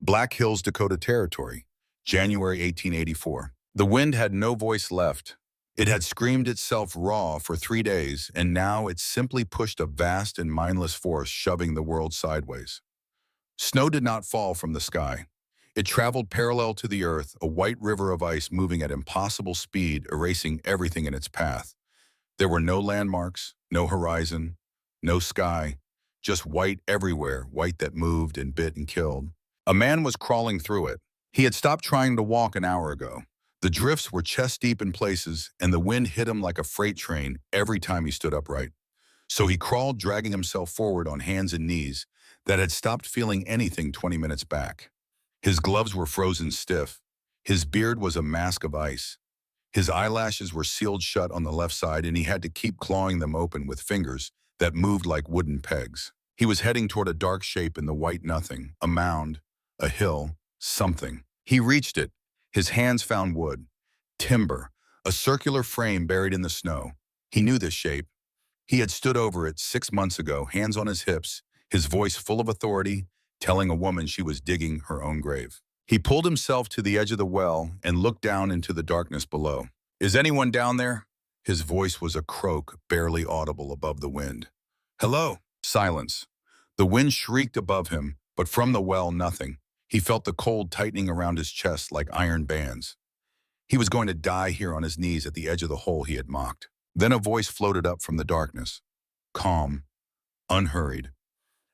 Black Hills, Dakota Territory, January 1884. The wind had no voice left. It had screamed itself raw for 3 days, and now it simply pushed a vast and mindless force, shoving the world sideways. Snow did not fall from the sky. It traveled parallel to the earth, a white river of ice moving at impossible speed, erasing everything in its path. There were no landmarks, no horizon, no sky, just white everywhere, white that moved and bit and killed. A man was crawling through it. He had stopped trying to walk an hour ago. The drifts were chest-deep in places, and the wind hit him like a freight train every time he stood upright. So he crawled, dragging himself forward on hands and knees that had stopped feeling anything 20 minutes back. His gloves were frozen stiff. His beard was a mask of ice. His eyelashes were sealed shut on the left side, and he had to keep clawing them open with fingers that moved like wooden pegs. He was heading toward a dark shape in the white nothing, a mound, a hill, something. He reached it. His hands found wood, timber, a circular frame buried in the snow. He knew this shape. He had stood over it 6 months ago, hands on his hips, his voice full of authority, telling a woman she was digging her own grave. He pulled himself to the edge of the well and looked down into the darkness below. "Is anyone down there?" His voice was a croak, barely audible above the wind. "Hello?" Silence. The wind shrieked above him, but from the well, nothing. He felt the cold tightening around his chest like iron bands. He was going to die here on his knees at the edge of the hole he had mocked. Then a voice floated up from the darkness, calm, unhurried,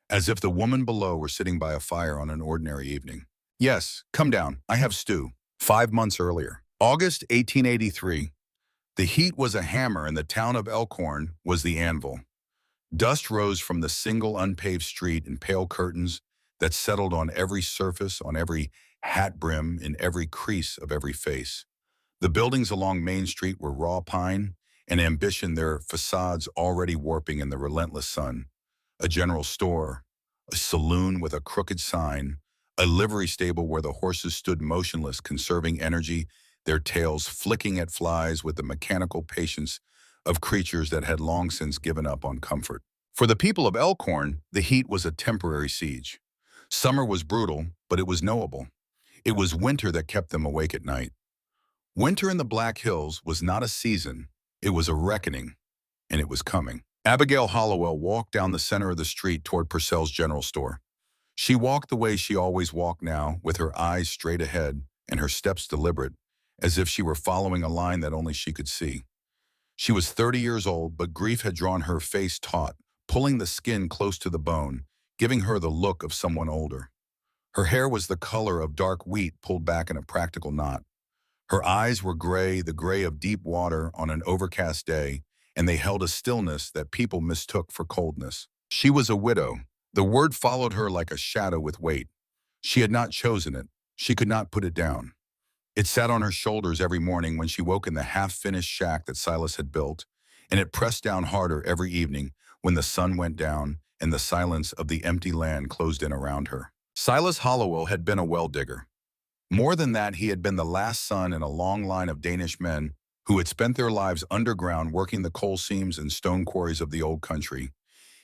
as if the woman below were sitting by a fire on an ordinary evening. "Yes, come down. I have stew." 5 months earlier. August 1883. The heat was a hammer and the town of Elhorn was the anvil. Dust rose from the single unpaved street in pale curtains that settled on every surface, on every hat brim, in every crease of every face. The buildings along Main Street were raw pine and ambition, their facades already warping in the relentless sun. A general store, a saloon with a crooked sign, a livery stable where the horses stood motionless, conserving energy, their tails flicking at flies with the mechanical patience of creatures that had long since given up on comfort. For the people of Elhorn, the heat was a temporary siege. Summer was brutal, but it was knowable. It was winter that kept them awake at night. Winter in the Black Hills was not a season, it was a reckoning, and it was coming. Abigail Hollowell walked down the center of the street toward Purcell's general store. She walked the way she always walked now, with her eyes straight ahead and her steps deliberate, as if she were following a line that only she could see. She was 30 years old, but grief had drawn her face taut, pulling the skin close to the bone, giving her the look of someone older. Her hair was the color of dark wheat pulled back in a practical knot. Her eyes were gray, the gray of deep water on an overcast day, and they held a stillness that people mistook for coldness. She was a widow. The word followed her like a shadow with weight. She had not chosen it. She could not put it down. It sat on her shoulders every morning when she woke in the half-finished shack that Silas had built, and it pressed down harder every evening when the sun went down and the silence of the empty land closed in around her. Silas Hollowell had been a well-digger. More than that, he had been the last son in a long line of Danish men who had spent their lives underground working the coal seams and stone quarries of the old country.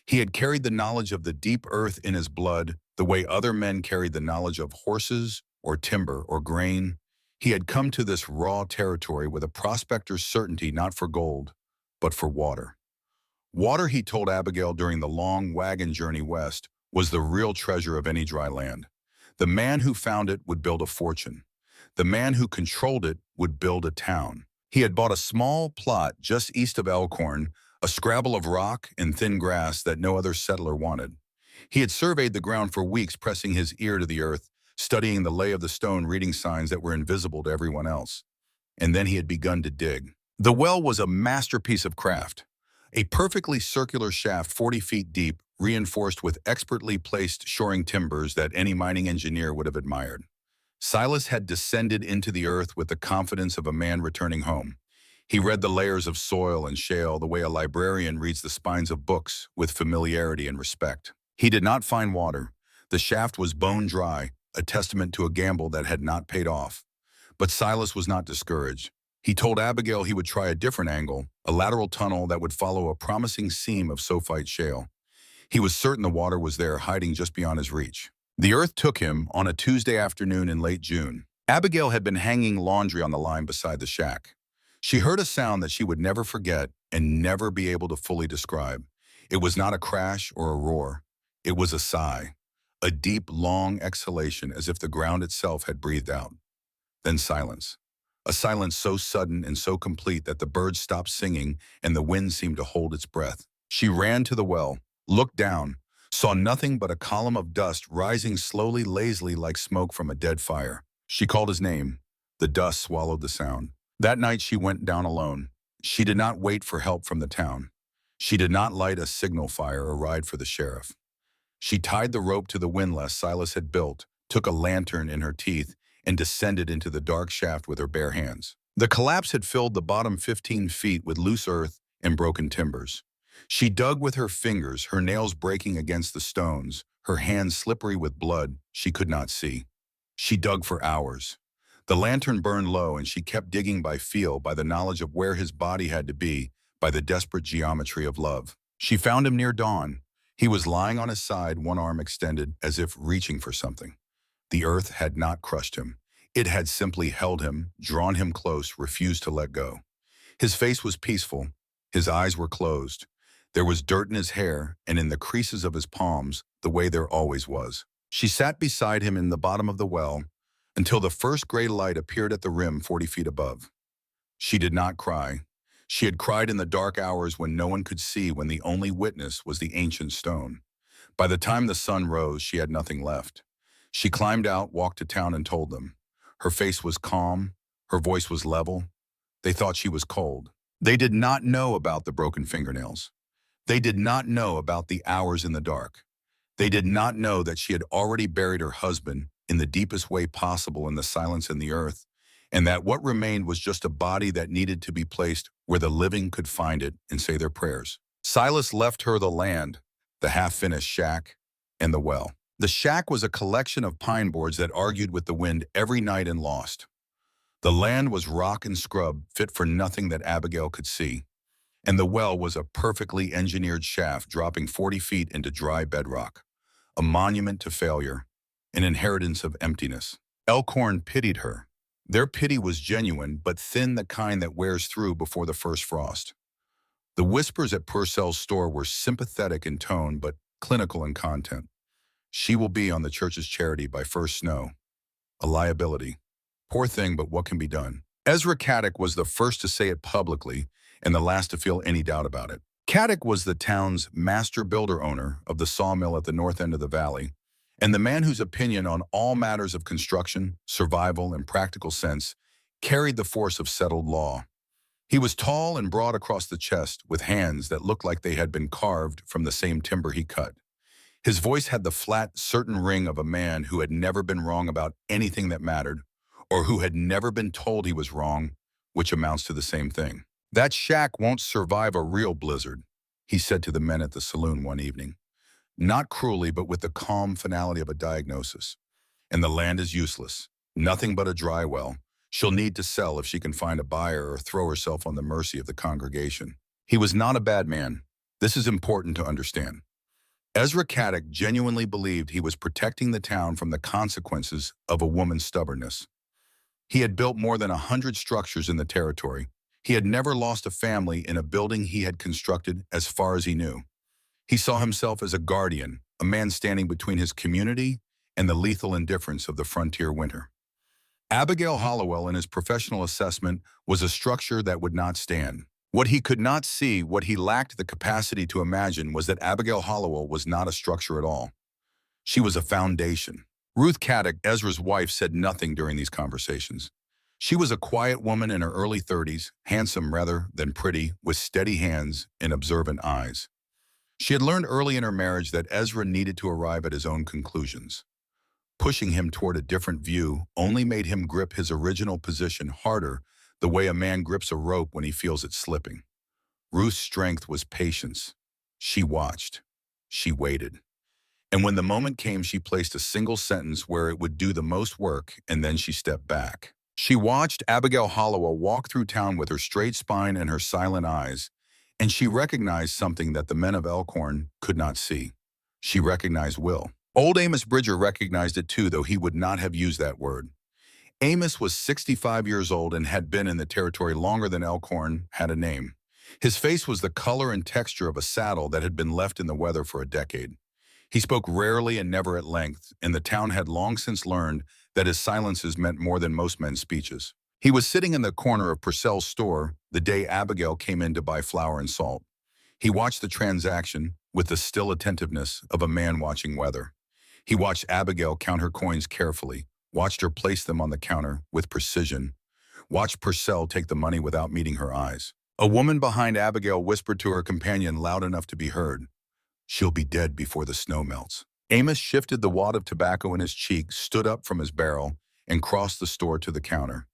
He had carried the knowledge of the deep earth in his blood, the way other men carried the knowledge of horses or timber or grain. He had come to this raw territory with a prospector's certainty not for gold, but for water. Water, he told Abigail during the long wagon journey west, was the real treasure of any dry land. The man who found it would build a fortune. The man who controlled it would build a town. He had bought a small plot just east of Elhorn, a scrabble of rock and thin grass that no other settler wanted. He had surveyed the ground for weeks, pressing his ear to the earth, studying the lay of the stone, reading signs that were invisible to everyone else. And then he had begun to dig. The well was a masterpiece of craft. A perfectly circular shaft 40 feet deep, reinforced with expertly placed shoring timbers that any mining engineer would have admired. Silas had descended into the earth with the confidence of a man returning home. He read the layers of soil and shale the way a librarian reads the spines of books, with familiarity and respect. He did not find water. The shaft was bone dry, a testament to a gamble that had not paid off. But Silas was not discouraged. He told Abigail he would try a different angle, a lateral tunnel that would follow a promising seam of sulfite shale. He was certain the water was there, hiding just beyond his reach. The earth took him on a Tuesday afternoon in late June. Abigail had been hanging laundry on the line beside the shack. She heard a sound that she would never forget and never be able to fully describe. It was not a crash or a roar. It was a sigh, a deep, long exhalation as if the ground itself had breathed out. Then silence. A silence so sudden and so complete that the birds stopped singing and the wind seemed to hold its breath. She ran to the well, looked down, saw nothing but a column of dust rising slowly, lazily like smoke from a dead fire. She called his name. The dust swallowed the sound. That night she went down alone. She did not wait for help from the town. She did not light a signal fire or ride for the sheriff. She tied the rope to the windlass Silas had built, took a lantern in her teeth, and descended into the dark shaft with her bare hands. The collapse had filled the bottom 15 feet with loose earth and broken timbers. She dug with her fingers, her nails breaking against the stones, her hands slippery with blood she could not see. She dug for hours. The lantern burned low and she kept digging by feel, by the knowledge of where his body had to be, by the desperate geometry of love. She found him near dawn. He was lying on his side, one arm extended, as if reaching for something. The earth had not crushed him. It had simply held him, drawn him close, refused to let go. His face was peaceful. His eyes were closed. There was dirt in his hair and in the creases of his palms, the way there always was. She sat beside him in the bottom of the well until the first gray light appeared at the rim 40 feet above. She did not cry. She had cried in the dark hours when no one could see, when the only witness was the ancient stone. By the time the sun rose, she had nothing left. She climbed out, walked to town, and told them. Her face was calm. Her voice was level. They thought she was cold. They did not know about the broken fingernails. They did not know about the hours in the dark. They did not know that she had already buried her husband in the deepest way possible in the silence in the earth, and that what remained was just a body that needed to be placed where the living could find it and say their prayers. Silas left her the land, the half-finished shack, and the well. The shack was a collection of pine boards that argued with the wind every night and lost. The land was rock and scrub, fit for nothing that Abigail could see. And the well was a perfectly engineered shaft dropping 40 feet into dry bedrock, a monument to failure, an inheritance of emptiness. Elhorn pitied her. Their pity was genuine, but thin, the kind that wears through before the first frost. The whispers at Purcell's store were sympathetic in tone, but clinical in content. She will be on the church's charity by first snow. A liability. Poor thing, but what can be done? Ezra was the first to say it publicly and the last to feel any doubt about it. Caddick was the town's master builder-owner of the sawmill at the north end of the valley, and the man whose opinion on all matters of construction, survival, and practical sense carried the force of settled law. He was tall and broad across the chest, with hands that looked like they had been carved from the same timber he cut. His voice had the flat, certain ring of a man who had never been wrong about anything that mattered, or who had never been told he was wrong, which amounts to the same thing. "That shack won't survive a real blizzard," he said to the men at the saloon one evening. Not cruelly, but with the calm finality of a diagnosis. "And the land is useless. Nothing but a dry well. She'll need to sell if she can find a buyer or throw herself on the mercy of the congregation." He was not a bad man. This is important to understand. Ezra genuinely believed he was protecting the town from the consequences of a woman's stubbornness. He had built more than 100 structures in the territory. He had never lost a family in a building he had constructed, as far as he knew. He saw himself as a guardian, a man standing between his community and the lethal indifference of the frontier winter. Abigail Hollowell, in his professional assessment, was a structure that would not stand. What he could not see, what he lacked the capacity to imagine, was that Abigail Hollowell was not a structure at all. She was a foundation. Ruth, Ezra's wife, said nothing during these conversations. She was a quiet woman in her early 30s, handsome rather than pretty, with steady hands and observant eyes. She had learned early in her marriage that Ezra needed to arrive at his own conclusions. Pushing him toward a different view only made him grip his original position harder, the way a man grips a rope when he feels it slipping. Ruth's strength was patience. She watched. She waited. And when the moment came, she placed a single sentence where it would do the most work, and then she stepped back. She watched Abigail Hollowell walk through town with her straight spine and her silent eyes, and she recognized something that the men of Elhorn could not see. She recognized will. Old Amos Bridger recognized it too, though he would not have used that word. Amos was 65 years old and had been in the territory longer than Elkhorn had a name. His face was the color and texture of a saddle that had been left in the weather for a decade. He spoke rarely and never at length, and the town had long since learned that his silences meant more than most men's speeches. He was sitting in the corner of Purcell's store the day Abigail came in to buy flour and salt. He watched the transaction with the still attentiveness of a man watching weather. He watched Abigail count her coins carefully, watched her place them on the counter with precision, watched Purcell take the money without meeting her eyes. A woman behind Abigail whispered to her companion loud enough to be heard, "She'll be dead before the snow melts." Amos shifted the wad of tobacco in his cheek, stood up from his barrel, and crossed the store to the counter.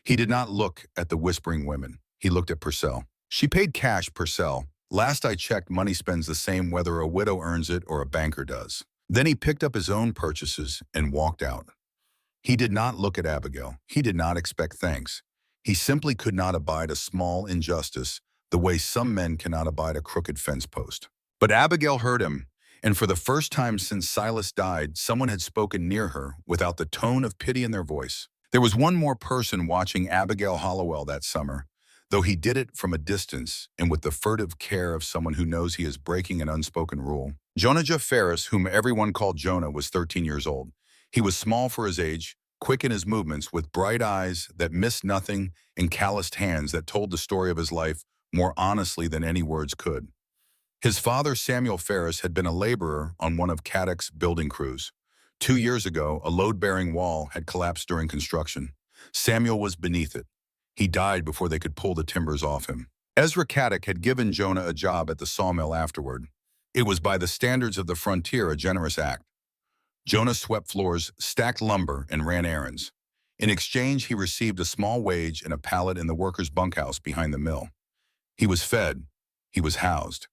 He did not look at the whispering women. He looked at Purcell. "She paid cash, Purcell. Last I checked, money spends the same whether a widow earns it or a banker does." Then he picked up his own purchases and walked out. He did not look at Abigail. He did not expect thanks. He simply could not abide a small injustice the way some men cannot abide a crooked fence post. But Abigail heard him, and for the first time since Silas died, someone had spoken near her without the tone of pity in their voice. There was one more person watching Abigail Hollowell that summer, though he did it from a distance and with the furtive care of someone who knows he is breaking an unspoken rule. Jonah Ferris, whom everyone called Jonah, was 13 years old. He was small for his age, quick in his movements, with bright eyes that missed nothing and calloused hands that told the story of his life more honestly than any words could. His father, Samuel Ferris, had been a laborer on one of Caddock's building crews. 2 years ago, a load-bearing wall had collapsed during construction. Samuel was beneath it. He died before they could pull the timbers off him. Ezra Caddock had given Jonah a job at the sawmill afterward. It was by the standards of the frontier a generous act. Jonah swept floors, stacked lumber, and ran errands. In exchange, he received a small wage and a pallet in the workers' bunkhouse behind the mill. He was fed. He was housed.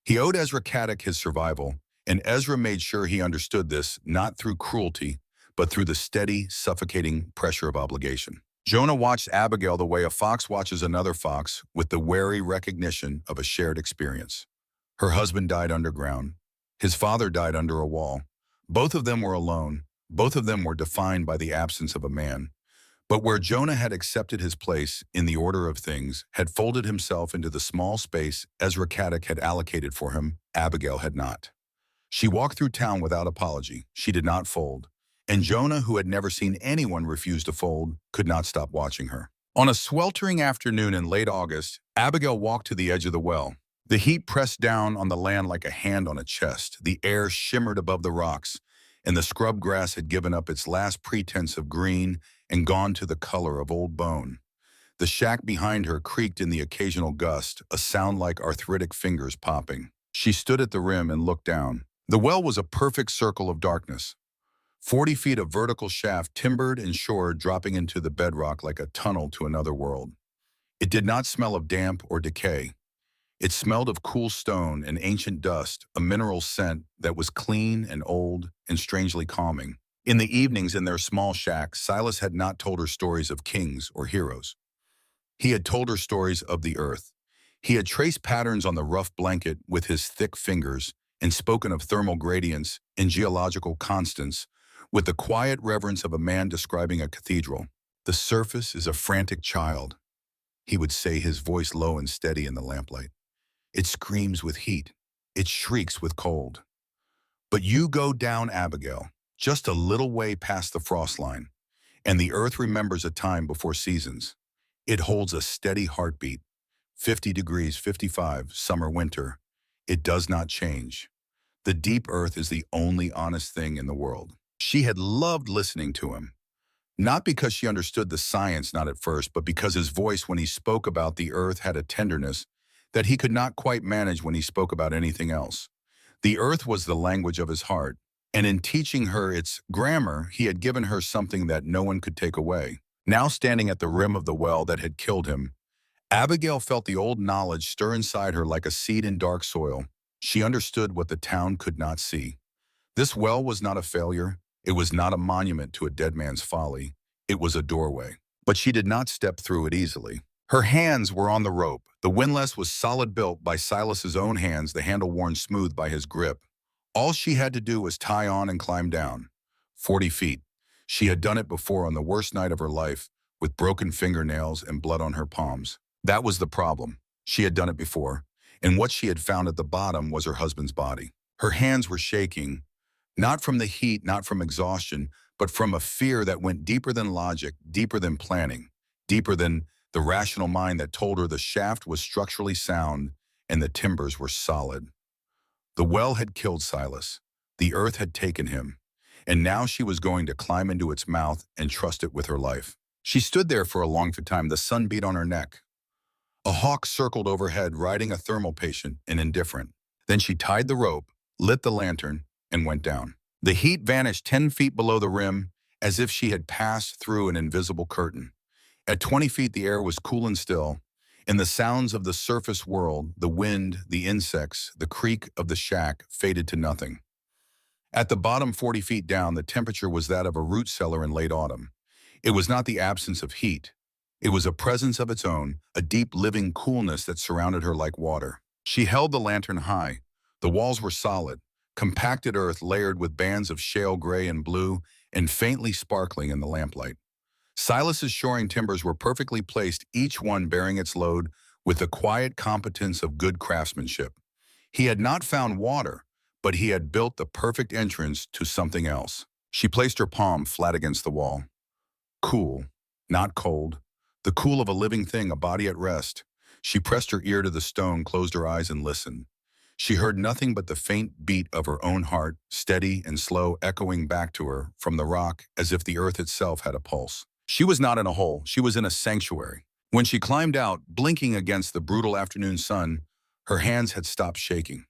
He owed Ezra Caddock his survival, and Ezra made sure he understood this not through cruelty, but through the steady, suffocating pressure of obligation. Jonah watched Abigail the way a fox watches another fox, with the wary recognition of a shared experience. Her husband died underground. His father died under a wall. Both of them were alone. Both of them were defined by the absence of a man. But where Jonah had accepted his place in the order of things, had folded himself into the small space Ezra Caddock had allocated for him, Abigail had not. She walked through town without apology. She did not fold. And Jonah, who had never seen anyone refuse to fold, could not stop watching her. On a sweltering afternoon in late August, Abigail walked to the edge of the well. The heat pressed down on the land like a hand on a chest. The air shimmered above the rocks, and the scrub grass had given up its last pretense of green and gone to the color of old bone. The shack behind her creaked in the occasional gust, a sound like arthritic fingers popping. She stood at the rim and looked down. The well was a perfect circle of darkness. 40 feet of vertical shaft, timbered and shored, dropping into the bedrock like a tunnel to another world. It did not smell of damp or decay. It smelled of cool stone and ancient dust, a mineral scent that was clean and old and strangely calming. In the evenings in their small shack, Silas had not told her stories of kings or heroes. He had told her stories of the earth. He had traced patterns on the rough blanket with his thick fingers and spoken of thermal gradients and geological constants with the quiet reverence of a man describing a cathedral. "The surface is a frantic child," he would say, his voice low and steady in the lamplight. "It screams with heat. It shrieks with cold. But you go down, Abigail, just a little way past the frost line, and the earth remembers a time before seasons. It holds a steady heartbeat. 50 degrees, 55, summer, winter. It does not change. The deep earth is the only honest thing in the world." She had loved listening to him. Not because she understood the science, not at first, but because his voice when he spoke about the earth had a tenderness that he could not quite manage when he spoke about anything else. The earth was the language of his heart, and in teaching her its grammar, he had given her something that no one could take away. Now standing at the rim of the well that had killed him, Abigail felt the old knowledge stir inside her like a seed in dark soil. She understood what the town could not see. This well was not a failure. It was not a monument to a dead man's folly. It was a doorway. But she did not step through it easily. Her hands were on the rope. The windlass was solid built by Silas's own hands, the handle worn smooth by his grip. All she had to do was tie on and climb down. 40 feet. She had done it before on the worst night of her life, with broken fingernails and blood on her palms. That was the problem. She had done it before, and what she had found at the bottom was her husband's body. Her hands were shaking, not from the heat, not from exhaustion, but from a fear that went deeper than logic, deeper than planning, deeper than the rational mind that told her the shaft was structurally sound and the timbers were solid. The well had killed Silas. The earth had taken him. And now she was going to climb into its mouth and trust it with her life. She stood there for a long time. The sun beat on her neck. A hawk circled overhead, riding a thermal patient and indifferent. Then she tied the rope, lit the lantern, and went down. The heat vanished 10 feet below the rim, as if she had passed through an invisible curtain. At 20 feet, the air was cool and still, and the sounds of the surface world, the wind, the insects, the creak of the shack faded to nothing. At the bottom 40 feet down, the temperature was that of a root cellar in late autumn. It was not the absence of heat. It was a presence of its own, a deep living coolness that surrounded her like water. She held the lantern high. The walls were solid, compacted earth layered with bands of shale gray and blue and faintly sparkling in the lamplight. Silas's shoring timbers were perfectly placed, each one bearing its load with the quiet competence of good craftsmanship. He had not found water, but he had built the perfect entrance to something else. She placed her palm flat against the wall. Cool, not cold. The cool of a living thing, a body at rest. She pressed her ear to the stone, closed her eyes, and listened. She heard nothing but the faint beat of her own heart, steady and slow, echoing back to her from the rock as if the earth itself had a pulse. She was not in a hole. She was in a sanctuary. When she climbed out, blinking against the brutal afternoon sun, her hands had stopped shaking.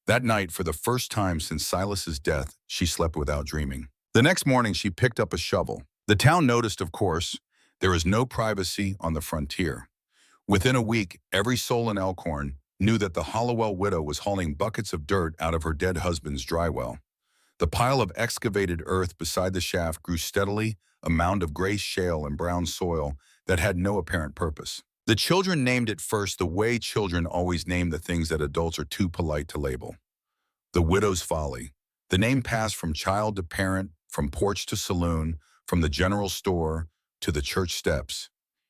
That night, for the first time since Silas's death, she slept without dreaming. The next morning, she picked up a shovel. The town noticed, of course. There is no privacy on the frontier. Within a week, every soul in Elhorn knew that the Hollowell widow was hauling buckets of dirt out of her dead husband's dry well. The pile of excavated earth beside the shaft grew steadily, a mound of gray shale and brown soil that had no apparent purpose. The children named it first the way children always name the things that adults are too polite to label. The widow's folly. The name passed from child to parent, from porch to saloon, from the general store to the church steps.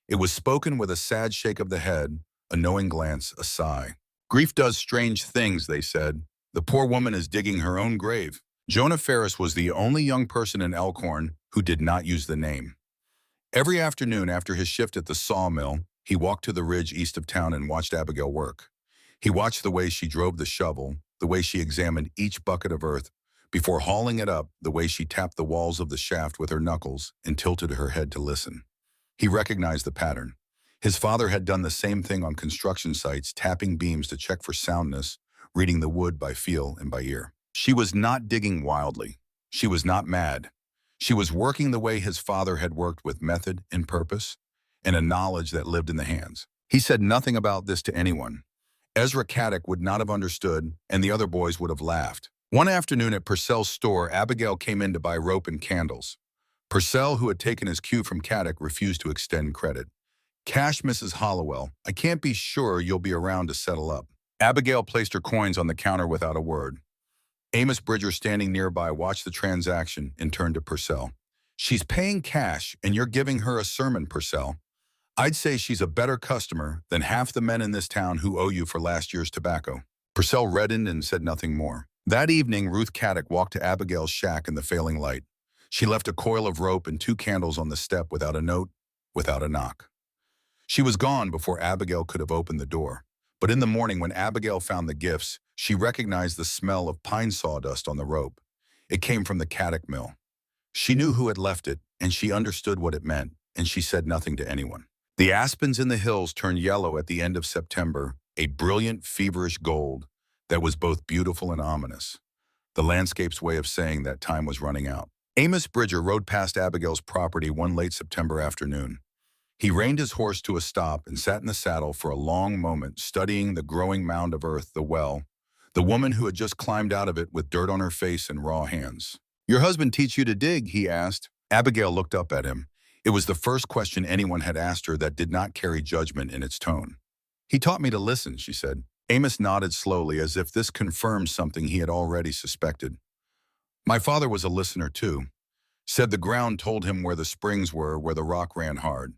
It was spoken with a sad shake of the head, a knowing glance, a sigh. Grief does strange things, they said. The poor woman is digging her own grave. Jonah Ferris was the only young person in Elhorn who did not use the name. Every afternoon after his shift at the sawmill, he walked to the ridge east of town and watched Abigail work. He watched the way she drove the shovel, the way she examined each bucket of earth, before hauling it up, the way she tapped the walls of the shaft with her knuckles and tilted her head to listen. He recognized the pattern. His father had done the same thing on construction sites, tapping beams to check for soundness, reading the wood by feel and by ear. She was not digging wildly. She was not mad. She was working the way his father had worked, with method and purpose, and a knowledge that lived in the hands. He said nothing about this to anyone. Ezra would not have understood, and the other boys would have laughed. One afternoon at Purcell's store, Abigail came in to buy rope and candles. Purcell, who had taken his cue from Caddick, refused to extend credit. "Cash, Mrs. Hollowell. I can't be sure you'll be around to settle up." Abigail placed her coins on the counter without a word. Amos Bridger, standing nearby, watched the transaction and turned to Purcell. "She's paying cash, and you're giving her a sermon, Purcell. I'd say she's a better customer than half the men in this town who owe you for last year's tobacco." Purcell reddened and said nothing more. That evening, Ruth Caddick walked to Abigail's shack in the failing light. She left a coil of rope and 2 candles on the step without a note, without a knock. She was gone before Abigail could have opened the door. But in the morning, when Abigail found the gifts, she recognized the smell of pine sawdust on the rope. It came from the Caddick mill. She knew who had left it, and she understood what it meant, and she said nothing to anyone. The aspens in the hills turned yellow at the end of September, a brilliant, feverish gold that was both beautiful and ominous. The landscape's way of saying that time was running out. Amos Bridger rode past Abigail's property one late September afternoon. He reined his horse to a stop and sat in the saddle for a long moment, studying the growing mound of earth, the well, the woman who had just climbed out of it with dirt on her face and raw hands. "Your husband teach you to dig?" he asked. Abigail looked up at him. It was the first question anyone had asked her that did not carry judgment in its tone. "He taught me to listen," she said. Amos nodded slowly as if this confirmed something he had already suspected. My father was a listener too. Said the ground told him where the springs were, where the rock ran hard.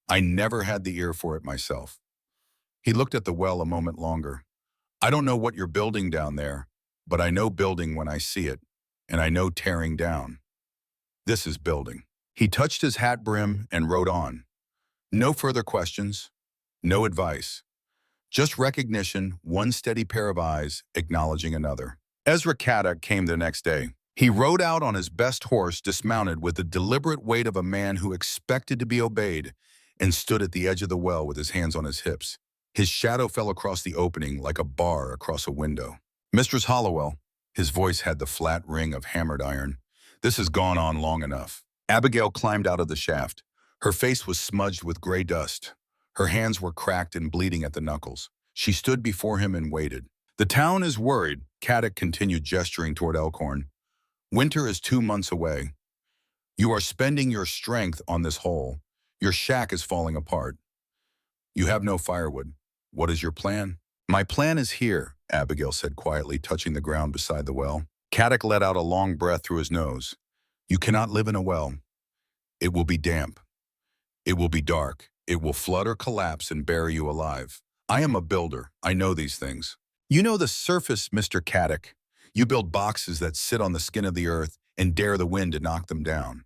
I never had the ear for it myself. He looked at the well a moment longer. I don't know what you're building down there, but I know building when I see it, and I know tearing down. This is building. He touched his hat brim and wrote on. No further questions, no advice. Just recognition, one steady pair of eyes acknowledging another. Ezra Caddock came the next day. He rode out on his best horse, dismounted with the deliberate weight of a man who expected to be obeyed, and stood at the edge of the well with his hands on his hips. His shadow fell across the opening like a bar across a window. Mistress Hollowell, his voice had the flat ring of hammered iron. This has gone on long enough. Abigail climbed out of the shaft. Her face was smudged with gray dust. Her hands were cracked and bleeding at the knuckles. She stood before him and waited. The town is worried, Caddock continued, gesturing toward Elhorn. Winter is 2 months away. You are spending your strength on this hole. Your shack is falling apart. You have no firewood. What is your plan? My plan is here, Abigail said quietly, touching the ground beside the well. Caddock let out a long breath through his nose. You cannot live in a well. It will be damp. It will be dark. It will flood or collapse and bury you alive. I am a builder. I know these things. You know the surface, Mr. Caddock. You build boxes that sit on the skin of the earth and dare the wind to knock them down.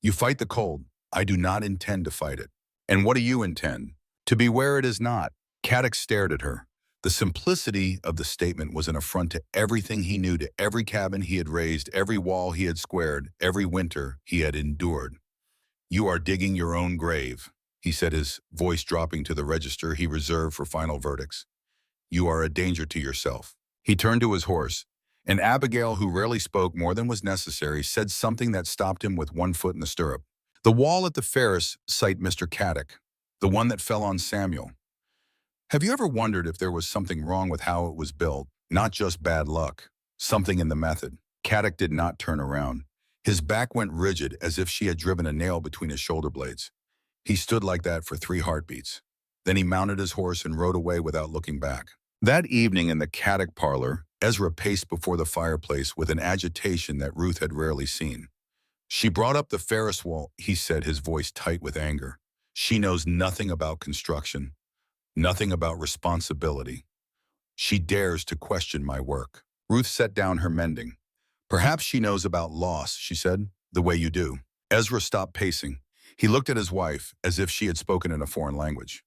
You fight the cold. I do not intend to fight it. And what do you intend? To be where it is not. Caddock stared at her. The simplicity of the statement was an affront to everything he knew, to every cabin he had raised, every wall he had squared, every winter he had endured. You are digging your own grave, he said, his voice dropping to the register he reserved for final verdicts. You are a danger to yourself. He turned to his horse, and Abigail, who rarely spoke more than was necessary, said something that stopped him with one foot in the stirrup. The wall at the Ferris site, Mr. Caddock, the one that fell on Samuel. Have you ever wondered if there was something wrong with how it was built? Not just bad luck, something in the method. Caddock did not turn around. His back went rigid as if she had driven a nail between his shoulder blades. He stood like that for 3 heartbeats. Then he mounted his horse and rode away without looking back. That evening in the Caddock parlor, Ezra paced before the fireplace with an agitation that Ruth had rarely seen. She brought up the Ferris wall, he said, his voice tight with anger. She knows nothing about construction, nothing about responsibility. She dares to question my work. Ruth set down her mending. Perhaps she knows about loss, she said, the way you do. Ezra stopped pacing. He looked at his wife as if she had spoken in a foreign language.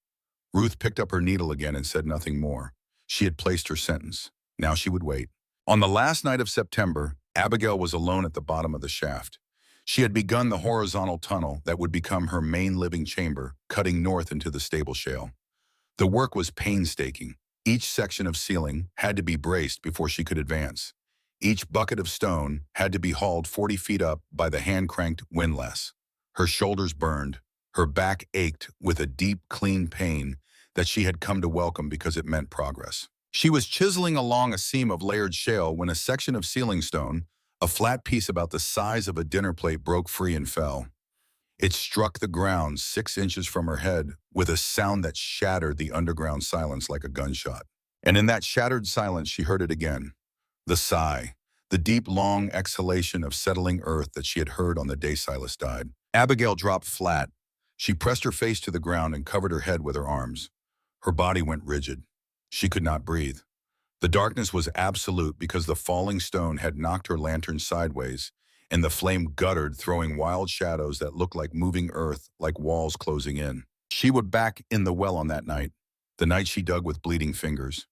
Ruth picked up her needle again and said nothing more. She had placed her sentence. Now she would wait. On the last night of September, Abigail was alone at the bottom of the shaft. She had begun the horizontal tunnel that would become her main living chamber, cutting north into the stable shale. The work was painstaking. Each section of ceiling had to be braced before she could advance. Each bucket of stone had to be hauled 40 feet up by the hand-cranked windlass. Her shoulders burned. Her back ached with a deep, clean pain that she had come to welcome because it meant progress. She was chiseling along a seam of layered shale when a section of ceiling stone, a flat piece about the size of a dinner plate, broke free and fell. It struck the ground 6 inches from her head with a sound that shattered the underground silence like a gunshot. And in that shattered silence, she heard it again. The sigh, the deep, long exhalation of settling earth that she had heard on the day Silas died. Abigail dropped flat. She pressed her face to the ground and covered her head with her arms. Her body went rigid. She could not breathe. The darkness was absolute because the falling stone had knocked her lantern sideways, and the flame guttered, throwing wild shadows that looked like moving earth, like walls closing in. She would back in the well on that night, the night she dug with bleeding fingers,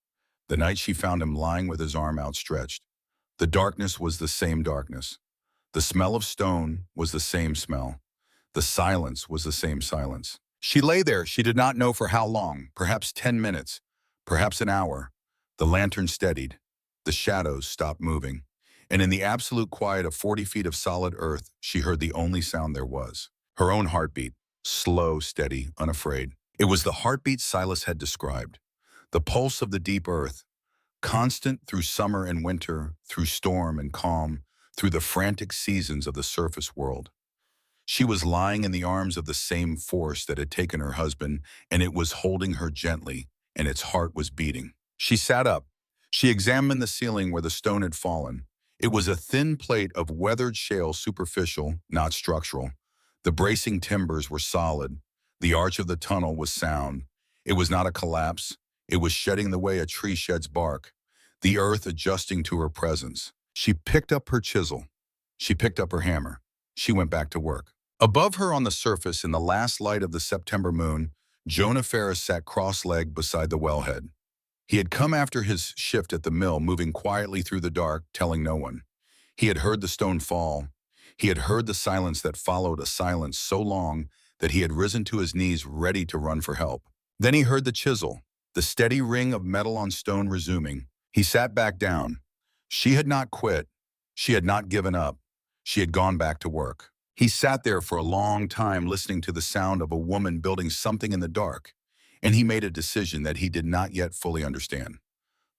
the night she found him lying with his arm outstretched. The darkness was the same darkness. The smell of stone was the same smell. The silence was the same silence. She lay there, she did not know for how long, perhaps 10 minutes, perhaps an hour. The lantern steadied. The shadows stopped moving. And in the absolute quiet of 40 feet of solid earth, she heard the only sound there was. Her own heartbeat, slow, steady, unafraid. It was the heartbeat Silas had described. The pulse of the deep earth, constant through summer and winter, through storm and calm, through the frantic seasons of the surface world. She was lying in the arms of the same force that had taken her husband, and it was holding her gently, and its heart was beating. She sat up. She examined the ceiling where the stone had fallen. It was a thin plate of weathered shale, superficial, not structural. The bracing timbers were solid. The arch of the tunnel was sound. It was not a collapse. It was shedding the way a tree sheds bark, the earth adjusting to her presence. She picked up her chisel. She picked up her hammer. She went back to work. Above her on the surface, in the last light of the September moon, Jonah Ferris sat cross-legged beside the wellhead. He had come after his shift at the mill, moving quietly through the dark, telling no one. He had heard the stone fall. He had heard the silence that followed, a silence so long that he had risen to his knees, ready to run for help. Then he heard the chisel, the steady ring of metal on stone resuming. He sat back down. She had not quit. She had not given up. She had gone back to work. He sat there for a long time, listening to the sound of a woman building something in the dark, and he made a decision that he did not yet fully understand.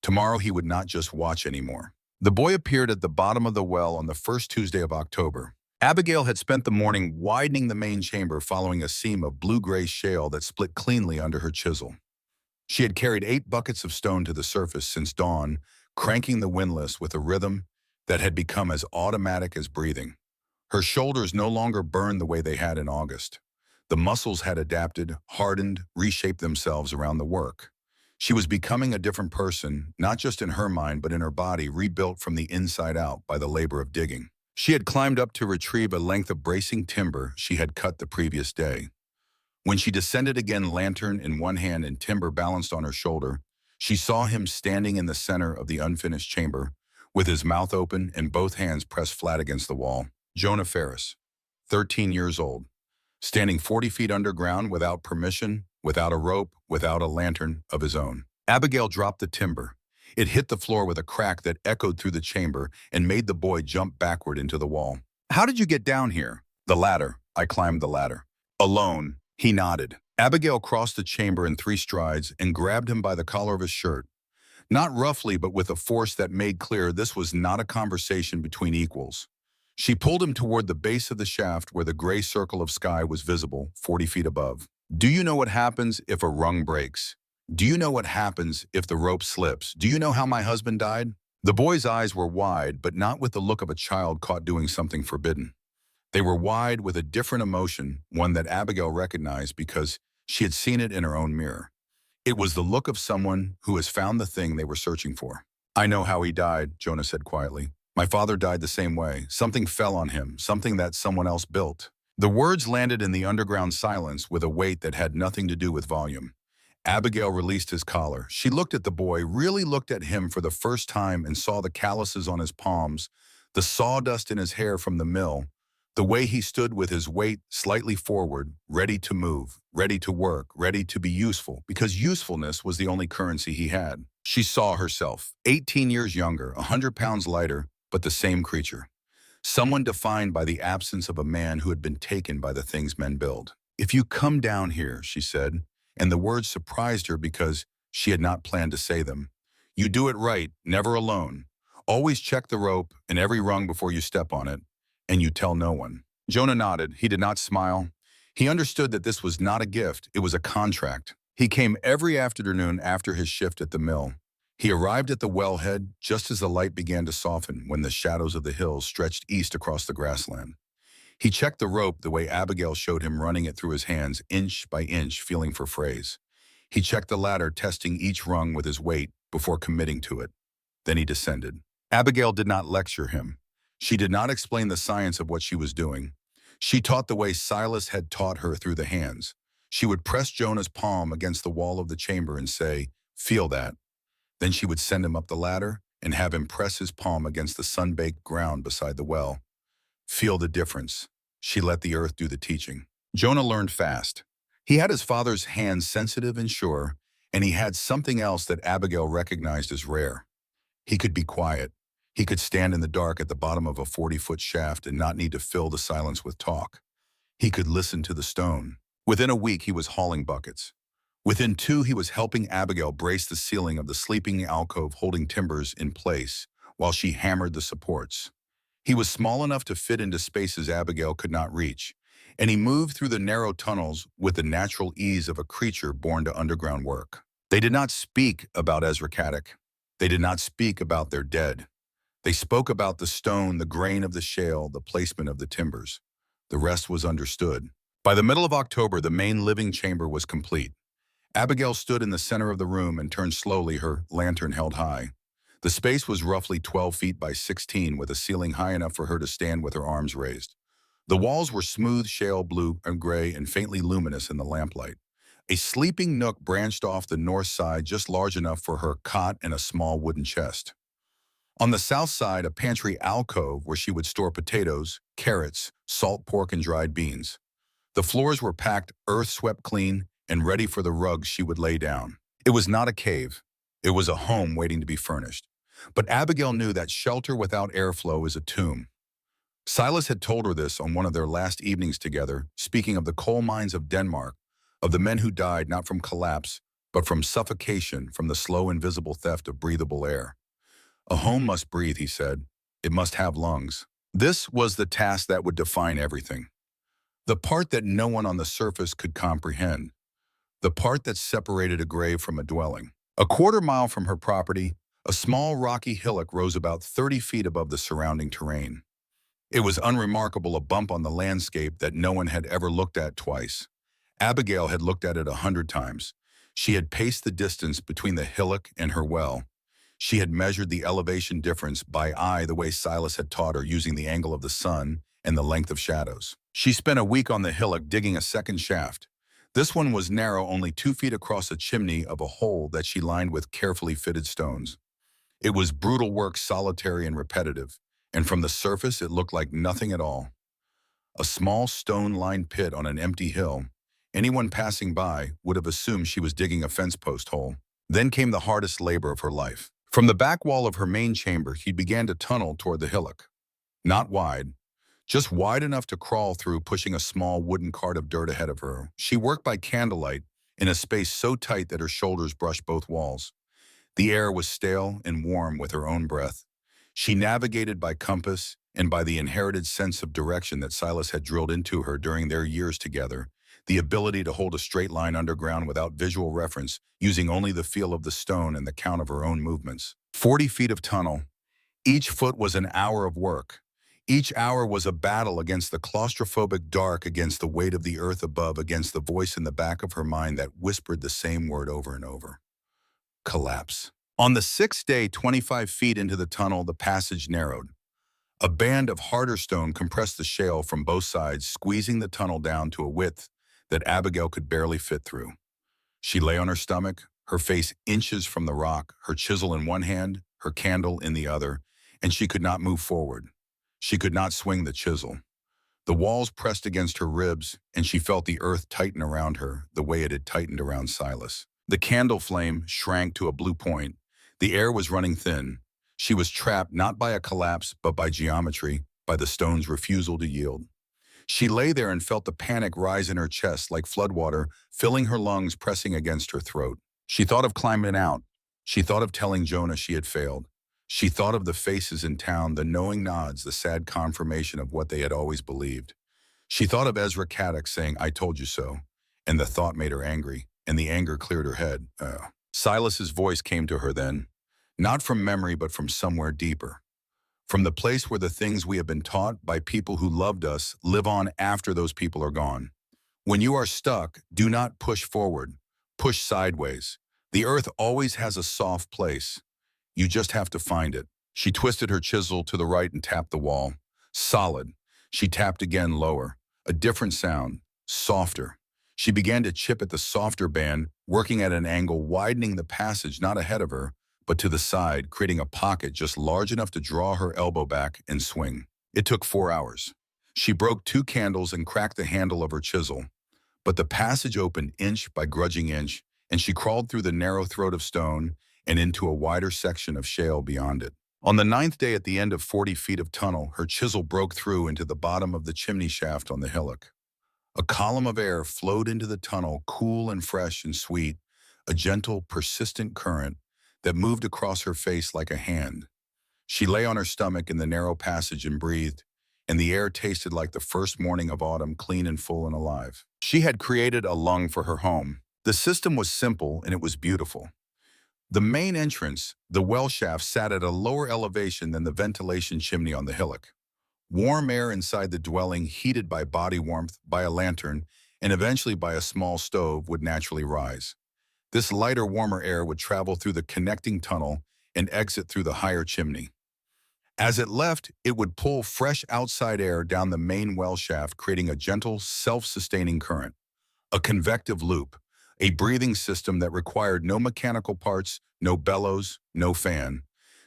Tomorrow he would not just watch anymore. The boy appeared at the bottom of the well on the first Tuesday of October. Abigail had spent the morning widening the main chamber, following a seam of blue-gray shale that split cleanly under her chisel. She had carried 8 buckets of stone to the surface since dawn, cranking the windlass with a rhythm that had become as automatic as breathing. Her shoulders no longer burned the way they had in August. The muscles had adapted, hardened, reshaped themselves around the work. She was becoming a different person, not just in her mind, but in her body, rebuilt from the inside out by the labor of digging. She had climbed up to retrieve a length of bracing timber she had cut the previous day. When she descended again, lantern in one hand and timber balanced on her shoulder, she saw him standing in the center of the unfinished chamber, with his mouth open and both hands pressed flat against the wall. Jonah Ferris, 13 years old, standing 40 feet underground without permission, without a rope, without a lantern of his own. Abigail dropped the timber. It hit the floor with a crack that echoed through the chamber and made the boy jump backward into the wall. "How did you get down here?" "The ladder. I climbed the ladder." "Alone?" He nodded. Abigail crossed the chamber in 3 strides and grabbed him by the collar of his shirt. Not roughly, but with a force that made clear this was not a conversation between equals. She pulled him toward the base of the shaft where the gray circle of sky was visible, 40 feet above. "Do you know what happens if a rung breaks? Do you know what happens if the rope slips? Do you know how my husband died?" The boy's eyes were wide, but not with the look of a child caught doing something forbidden. They were wide with a different emotion, one that Abigail recognized because she had seen it in her own mirror. It was the look of someone who has found the thing they were searching for. "I know how he died," Jonah said quietly. "My father died the same way. Something fell on him, something that someone else built." The words landed in the underground silence with a weight that had nothing to do with volume. Abigail released his collar. She looked at the boy, really looked at him for the first time, and saw the calluses on his palms, the sawdust in his hair from the mill, the way he stood with his weight slightly forward, ready to move, ready to work, ready to be useful, because usefulness was the only currency he had. She saw herself, 18 years younger, 100 pounds lighter, but the same creature. Someone defined by the absence of a man who had been taken by the things men build. "If you come down here," she said, and the words surprised her because she had not planned to say them. "You do it right, never alone. Always check the rope and every rung before you step on it, and you tell no one." Jonah nodded. He did not smile. He understood that this was not a gift, it was a contract. He came every afternoon after his shift at the mill. He arrived at the wellhead just as the light began to soften when the shadows of the hills stretched east across the grassland. He checked the rope the way Abigail showed him, running it through his hands, inch by inch, feeling for frays. He checked the ladder, testing each rung with his weight before committing to it. Then he descended. Abigail did not lecture him. She did not explain the science of what she was doing. She taught the way Silas had taught her, through the hands. She would press Jonah's palm against the wall of the chamber and say, "Feel that." Then she would send him up the ladder and have him press his palm against the sun-baked ground beside the well. "Feel the difference." She let the earth do the teaching. Jonah learned fast. He had his father's hands, sensitive and sure, and he had something else that Abigail recognized as rare. He could be quiet. He could stand in the dark at the bottom of a 40-foot shaft and not need to fill the silence with talk. He could listen to the stone. Within a week, he was hauling buckets. Within 2, he was helping Abigail brace the ceiling of the sleeping alcove, holding timbers in place while she hammered the supports. He was small enough to fit into spaces Abigail could not reach, and he moved through the narrow tunnels with the natural ease of a creature born to underground work. They did not speak about Ezra. They did not speak about their dead. They spoke about the stone, the grain of the shale, the placement of the timbers. The rest was understood. By the middle of October, the main living chamber was complete. Abigail stood in the center of the room and turned slowly, her lantern held high. The space was roughly 12 feet by 16, with a ceiling high enough for her to stand with her arms raised. The walls were smooth shale blue and gray and faintly luminous in the lamplight. A sleeping nook branched off the north side, just large enough for her cot and a small wooden chest. On the south side, a pantry alcove where she would store potatoes, carrots, salt pork, and dried beans. The floors were packed, earth swept clean, and ready for the rugs she would lay down. It was not a cave. It was a home waiting to be furnished. But Abigail knew that shelter without airflow is a tomb. Silas had told her this on one of their last evenings together, speaking of the coal mines of Denmark, of the men who died not from collapse, but from suffocation, from the slow, invisible theft of breathable air. A home must breathe, he said. It must have lungs. This was the task that would define everything. The part that no one on the surface could comprehend. The part that separated a grave from a dwelling. A quarter-mile from her property, a small rocky hillock rose about 30 feet above the surrounding terrain. It was unremarkable, a bump on the landscape that no one had ever looked at twice. Abigail had looked at it 100 times. She had paced the distance between the hillock and her well. She had measured the elevation difference by eye the way Silas had taught her, using the angle of the sun and the length of shadows. She spent a week on the hillock digging a second shaft. This one was narrow, only 2 feet across a chimney of a hole that she lined with carefully fitted stones. It was brutal work, solitary and repetitive, and from the surface it looked like nothing at all. A small stone-lined pit on an empty hill. Anyone passing by would have assumed she was digging a fence post hole. Then came the hardest labor of her life. From the back wall of her main chamber, she began to tunnel toward the hillock. Not wide, just wide enough to crawl through, pushing a small wooden cart of dirt ahead of her. She worked by candlelight in a space so tight that her shoulders brushed both walls. The air was stale and warm with her own breath. She navigated by compass and by the inherited sense of direction that Silas had drilled into her during their years together, the ability to hold a straight line underground without visual reference, using only the feel of the stone and the count of her own movements. 40 feet of tunnel. Each foot was an hour of work. Each hour was a battle against the claustrophobic dark, against the weight of the earth above, against the voice in the back of her mind that whispered the same word over and over. Collapse. On the sixth day, 25 feet into the tunnel, the passage narrowed. A band of harder stone compressed the shale from both sides, squeezing the tunnel down to a width that Abigail could barely fit through. She lay on her stomach, her face inches from the rock, her chisel in one hand, her candle in the other, and she could not move forward. She could not swing the chisel. The walls pressed against her ribs, and she felt the earth tighten around her the way it had tightened around Silas. The candle flame shrank to a blue point. The air was running thin. She was trapped not by a collapse, but by geometry, by the stone's refusal to yield. She lay there and felt the panic rise in her chest like floodwater, filling her lungs, pressing against her throat. She thought of climbing out. She thought of telling Jonah she had failed. She thought of the faces in town, the knowing nods, the sad confirmation of what they had always believed. She thought of Ezra saying, "I told you so," and the thought made her angry, and the anger cleared her head. Silas's voice came to her then, not from memory, but from somewhere deeper. From the place where the things we have been taught by people who loved us live on after those people are gone. When you are stuck, do not push forward. Push sideways. The earth always has a soft place. You just have to find it. She twisted her chisel to the right and tapped the wall. Solid. She tapped again, lower. A different sound. Softer. She began to chip at the softer band, working at an angle, widening the passage not ahead of her, but to the side, creating a pocket just large enough to draw her elbow back and swing. It took 4 hours. She broke 2 candles and cracked the handle of her chisel. But the passage opened inch by grudging inch, and she crawled through the narrow throat of stone and into a wider section of shale beyond it. On the 9th day, at the end of 40 feet of tunnel, her chisel broke through into the bottom of the chimney shaft on the hillock. A column of air flowed into the tunnel, cool and fresh and sweet, a gentle, persistent current that moved across her face like a hand. She lay on her stomach in the narrow passage and breathed, and the air tasted like the first morning of autumn, clean and full and alive. She had created a lung for her home. The system was simple and it was beautiful. The main entrance, the well shaft, sat at a lower elevation than the ventilation chimney on the hillock. Warm air inside the dwelling, heated by body warmth, by a lantern, and eventually by a small stove, would naturally rise. This lighter, warmer air would travel through the connecting tunnel and exit through the higher chimney. As it left, it would pull fresh outside air down the main well shaft, creating a gentle, self-sustaining current, a convective loop, a breathing system that required no mechanical parts, no bellows, no fan,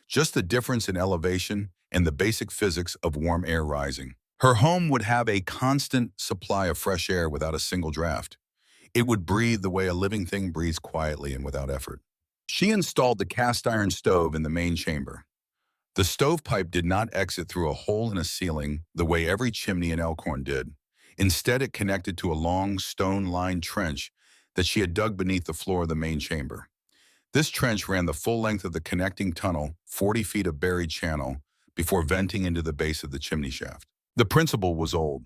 just the difference in elevation and the basic physics of warm air rising. Her home would have a constant supply of fresh air without a single draft. It would breathe the way a living thing breathes, quietly and without effort. She installed the cast iron stove in the main chamber. The stovepipe did not exit through a hole in a ceiling the way every chimney in Elhorn did. Instead, it connected to a long, stone-lined trench that she had dug beneath the floor of the main chamber. This trench ran the full length of the connecting tunnel, 40 feet of buried channel, before venting into the base of the chimney shaft. The principle was old.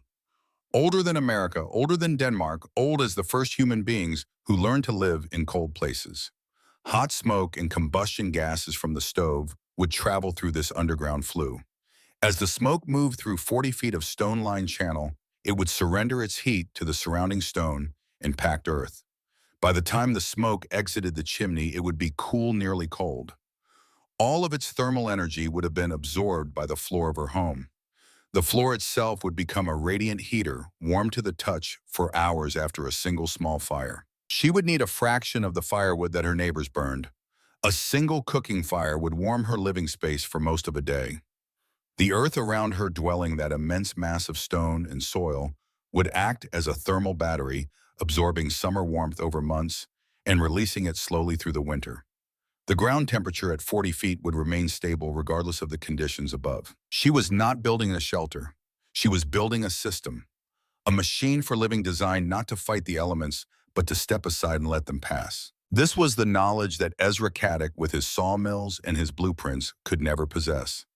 Older than America, older than Denmark, old as the first human beings who learned to live in cold places. Hot smoke and combustion gases from the stove would travel through this underground flue. As the smoke moved through 40 feet of stone-lined channel, it would surrender its heat to the surrounding stone and packed earth. By the time the smoke exited the chimney, it would be cool, nearly cold. All of its thermal energy would have been absorbed by the floor of her home. The floor itself would become a radiant heater, warm to the touch for hours after a single small fire. She would need a fraction of the firewood that her neighbors burned. A single cooking fire would warm her living space for most of a day. The earth around her dwelling, that immense mass of stone and soil, would act as a thermal battery, absorbing summer warmth over months and releasing it slowly through the winter. The ground temperature at 40 feet would remain stable regardless of the conditions above. She was not building a shelter. She was building a system, a machine for living designed not to fight the elements, but to step aside and let them pass. This was the knowledge that Ezra Caddick, with his sawmills and his blueprints, could never possess.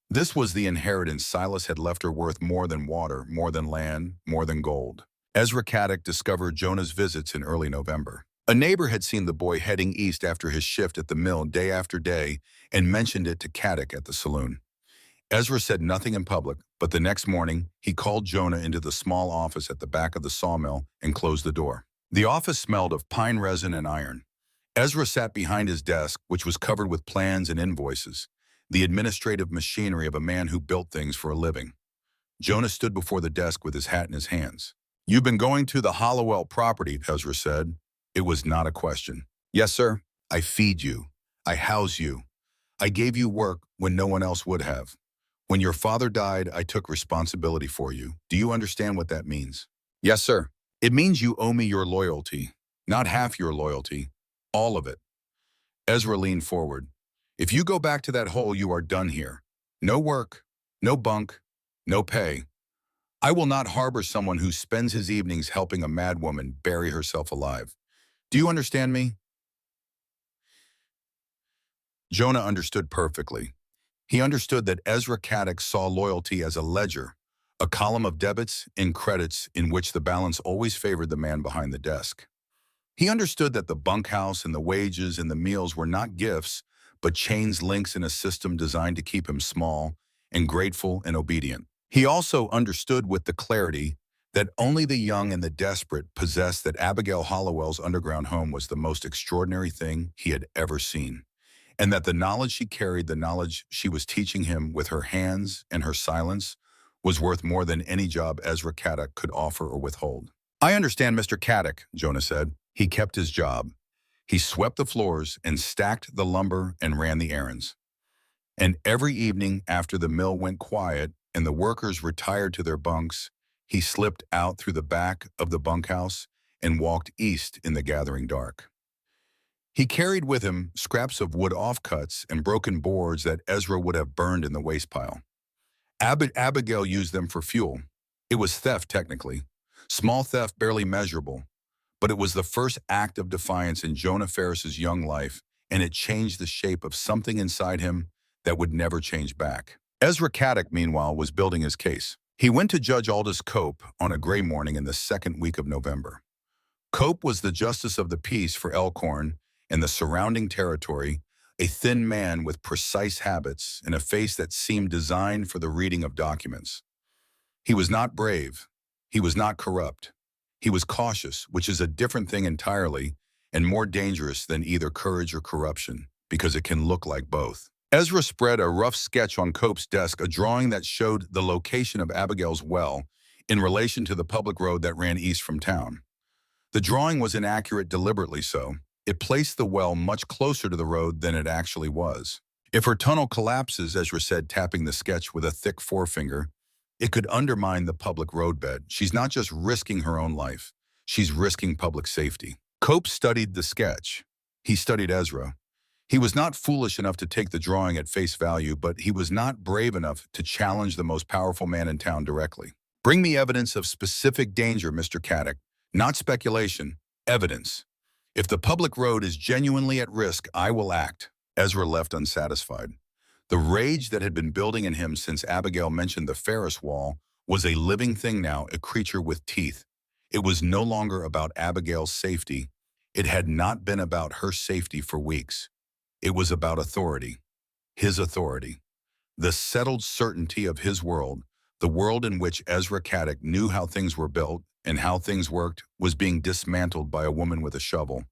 This was the inheritance Silas had left her, worth more than water, more than land, more than gold. Ezra Caddick discovered Jonah's visits in early November. A neighbor had seen the boy heading east after his shift at the mill day after day and mentioned it to Caddick at the saloon. Ezra said nothing in public, but the next morning, he called Jonah into the small office at the back of the sawmill and closed the door. The office smelled of pine resin and iron. Ezra sat behind his desk, which was covered with plans and invoices, the administrative machinery of a man who built things for a living. Jonah stood before the desk with his hat in his hands. "You've been going to the Hollowell property," Ezra said. It was not a question. "Yes, sir. I feed you. I house you. I gave you work when no one else would have. When your father died, I took responsibility for you. Do you understand what that means?" "Yes, sir." "It means you owe me your loyalty. Not half your loyalty. All of it." Ezra leaned forward. "If you go back to that hole, you are done here. No work, no bunk, no pay. I will not harbor someone who spends his evenings helping a mad woman bury herself alive. Do you understand me?" Jonah understood perfectly. He understood that Ezra Caddick saw loyalty as a ledger, a column of debits and credits in which the balance always favored the man behind the desk. He understood that the bunkhouse and the wages and the meals were not gifts, but chains, links in a system designed to keep him small and grateful and obedient. He also understood with the clarity that only the young and the desperate possessed that Abigail Hollowell's underground home was the most extraordinary thing he had ever seen, and that the knowledge she carried, the knowledge she was teaching him with her hands and her silence, was worth more than any job Ezra Caddick could offer or withhold. "I understand, Mr. Caddick," Jonah said. He kept his job. He swept the floors and stacked the lumber and ran the errands. And every evening after the mill went quiet and the workers retired to their bunks, he slipped out through the back of the bunkhouse and walked east in the gathering dark. He carried with him scraps of wood offcuts and broken boards that Ezra would have burned in the waste pile. Abigail used them for fuel. It was theft, technically. Small theft, barely measurable. But it was the first act of defiance in Jonah Ferris's young life, and it changed the shape of something inside him that would never change back. Ezra Caddick, meanwhile, was building his case. He went to Judge Aldous Cope on a gray morning in the second week of November. Cope was the justice of the peace for Elkhorn and the surrounding territory, a thin man with precise habits and a face that seemed designed for the reading of documents. He was not brave. He was not corrupt. He was cautious, which is a different thing entirely and more dangerous than either courage or corruption, because it can look like both. Ezra spread a rough sketch on Cope's desk, a drawing that showed the location of Abigail's well in relation to the public road that ran east from town. The drawing was inaccurate deliberately so. It placed the well much closer to the road than it actually was. If her tunnel collapses, Ezra said, tapping the sketch with a thick forefinger, it could undermine the public roadbed. She's not just risking her own life. She's risking public safety. Cope studied the sketch. He studied Ezra. He was not foolish enough to take the drawing at face value, but he was not brave enough to challenge the most powerful man in town directly. Bring me evidence of specific danger, Mr. Caddick. Not speculation, evidence. If the public road is genuinely at risk, I will act. Ezra left unsatisfied. The rage that had been building in him since Abigail mentioned the Ferris wall was a living thing now, a creature with teeth. It was no longer about Abigail's safety. It had not been about her safety for weeks. It was about authority. His authority. The settled certainty of his world, the world in which Ezra Caddick knew how things were built and how things worked, was being dismantled by a woman with a shovel,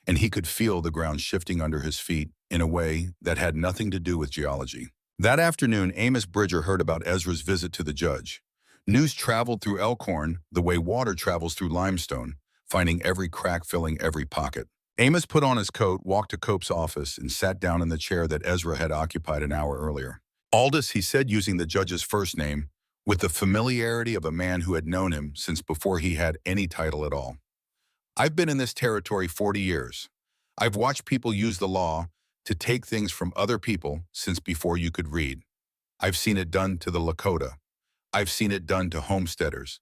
and he could feel the ground shifting under his feet in a way that had nothing to do with geology. That afternoon, Amos Bridger heard about Ezra's visit to the judge. News traveled through Elkhorn the way water travels through limestone, finding every crack, filling every pocket. Amos put on his coat, walked to Cope's office, and sat down in the chair that Ezra had occupied an hour earlier. Aldous, he said, using the judge's first name, with the familiarity of a man who had known him since before he had any title at all. I've been in this territory 40 years. I've watched people use the law to take things from other people since before you could read. I've seen it done to the Lakota. I've seen it done to homesteaders.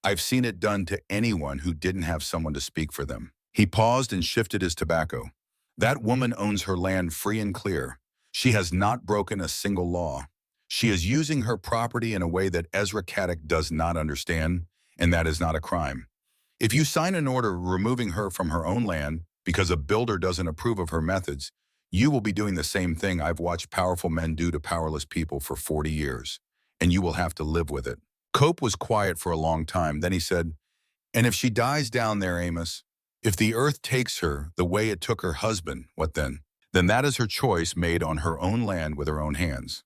I've seen it done to anyone who didn't have someone to speak for them. He paused and shifted his tobacco. That woman owns her land free and clear. She has not broken a single law. She is using her property in a way that Ezra Caddick does not understand, and that is not a crime. If you sign an order removing her from her own land because a builder doesn't approve of her methods, you will be doing the same thing I've watched powerful men do to powerless people for 40 years, and you will have to live with it. Cope was quiet for a long time. Then he said, "And if she dies down there, Amos, if the earth takes her the way it took her husband, what then? Then that is her choice made on her own land with her own hands.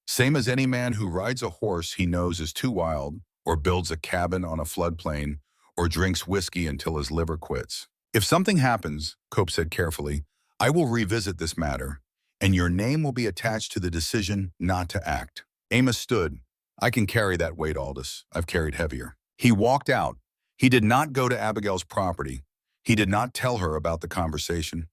Same as any man who rides a horse he knows is too wild, or builds a cabin on a floodplain, or drinks whiskey until his liver quits. If something happens," Cope said carefully, "I will revisit this matter, and your name will be attached to the decision not to act." Amos stood. "I can carry that weight, Aldous. I've carried heavier." He walked out. He did not go to Abigail's property. He did not tell her about the conversation.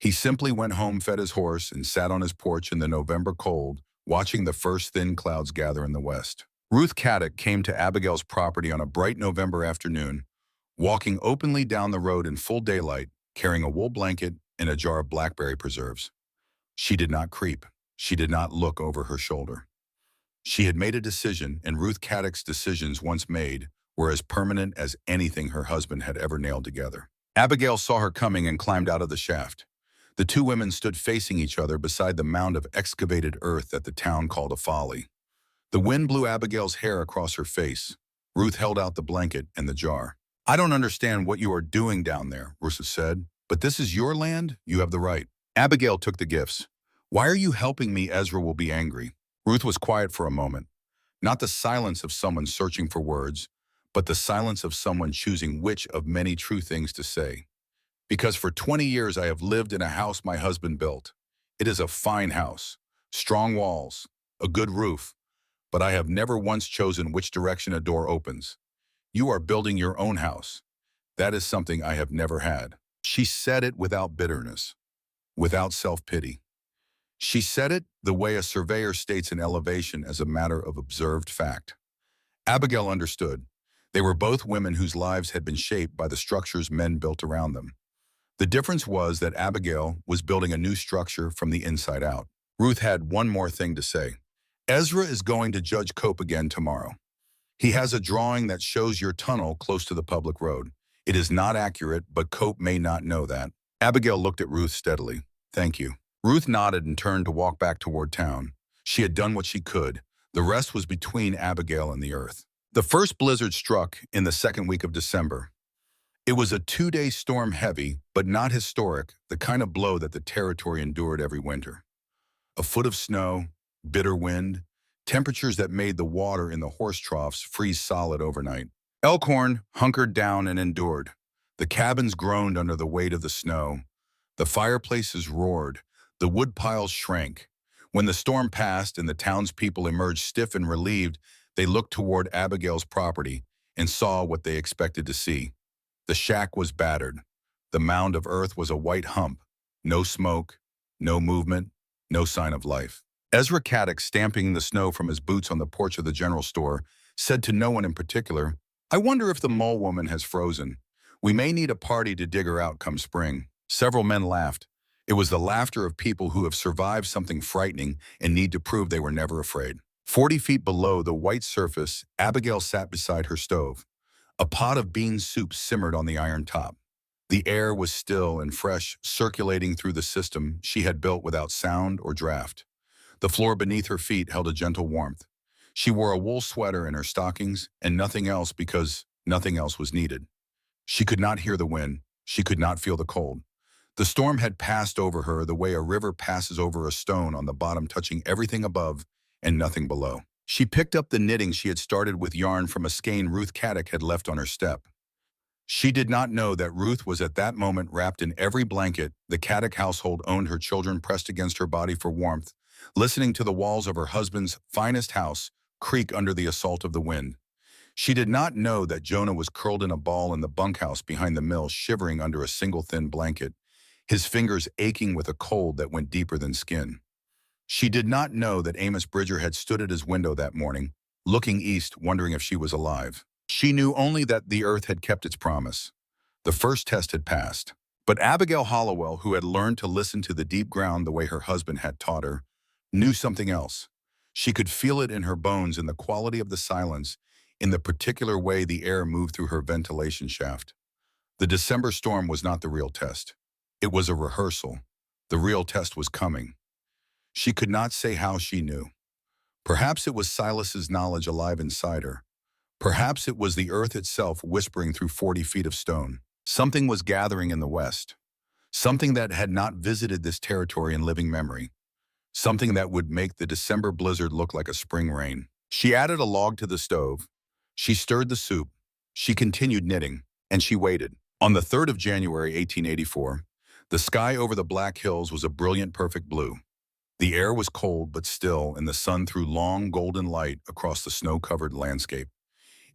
He simply went home, fed his horse, and sat on his porch in the November cold, watching the first thin clouds gather in the west. Ruth Caddick came to Abigail's property on a bright November afternoon, walking openly down the road in full daylight, carrying a wool blanket and a jar of blackberry preserves. She did not creep. She did not look over her shoulder. She had made a decision, and Ruth Caddick's decisions once made were as permanent as anything her husband had ever nailed together. Abigail saw her coming and climbed out of the shaft. The two women stood facing each other beside the mound of excavated earth that the town called a folly. The wind blew Abigail's hair across her face. Ruth held out the blanket and the jar. "I don't understand what you are doing down there," Ruth said, "but this is your land. You have the right." Abigail took the gifts. "Why are you helping me? Ezra will be angry." Ruth was quiet for a moment. Not the silence of someone searching for words, but the silence of someone choosing which of many true things to say. "Because for 20 years I have lived in a house my husband built. It is a fine house, strong walls, a good roof, but I have never once chosen which direction a door opens. You are building your own house. That is something I have never had." She said it without bitterness, without self-pity. She said it the way a surveyor states an elevation as a matter of observed fact. Abigail understood. They were both women whose lives had been shaped by the structures men built around them. The difference was that Abigail was building a new structure from the inside out. Ruth had one more thing to say. "Ezra is going to Judge Cope again tomorrow. He has a drawing that shows your tunnel close to the public road. It is not accurate, but Cope may not know that. Abigail looked at Ruth steadily. Thank you. Ruth nodded and turned to walk back toward town. She had done what she could. The rest was between Abigail and the earth. The first blizzard struck in the second week of December. It was a 2-day storm, heavy, but not historic, the kind of blow that the territory endured every winter. A foot of snow, bitter wind, temperatures that made the water in the horse troughs freeze solid overnight. Elhorn hunkered down and endured. The cabins groaned under the weight of the snow. The fireplaces roared. The wood piles shrank. When the storm passed and the townspeople emerged stiff and relieved, they looked toward Abigail's property and saw what they expected to see. The shack was battered. The mound of earth was a white hump. No smoke, no movement, no sign of life. Ezra, stamping the snow from his boots on the porch of the general store, said to no one in particular, "I wonder if the mole woman has frozen. We may need a party to dig her out come spring." Several men laughed. It was the laughter of people who have survived something frightening and need to prove they were never afraid. 40 feet below the white surface, Abigail sat beside her stove. A pot of bean soup simmered on the iron top. The air was still and fresh, circulating through the system she had built without sound or draft. The floor beneath her feet held a gentle warmth. She wore a wool sweater and her stockings, and nothing else because nothing else was needed. She could not hear the wind. She could not feel the cold. The storm had passed over her the way a river passes over a stone on the bottom, touching everything above and nothing below. She picked up the knitting she had started with yarn from a skein Ruth had left on her step. She did not know that Ruth was at that moment wrapped in every blanket the Caddick household owned, her children pressed against her body for warmth, listening to the walls of her husband's finest house creak under the assault of the wind. She did not know that Jonah was curled in a ball in the bunkhouse behind the mill, shivering under a single thin blanket, his fingers aching with a cold that went deeper than skin. She did not know that Amos Bridger had stood at his window that morning, looking east, wondering if she was alive. She knew only that the earth had kept its promise. The first test had passed. But Abigail Hollowell, who had learned to listen to the deep ground the way her husband had taught her, knew something else. She could feel it in her bones, in the quality of the silence, in the particular way the air moved through her ventilation shaft. The December storm was not the real test. It was a rehearsal. The real test was coming. She could not say how she knew. Perhaps it was Silas's knowledge alive inside her. Perhaps it was the earth itself whispering through 40 feet of stone. Something was gathering in the west. Something that had not visited this territory in living memory. Something that would make the December blizzard look like a spring rain. She added a log to the stove. She stirred the soup. She continued knitting, and she waited. On the 3rd of January, 1884, the sky over the Black Hills was a brilliant, perfect blue. The air was cold but still, and the sun threw long golden light across the snow-covered landscape.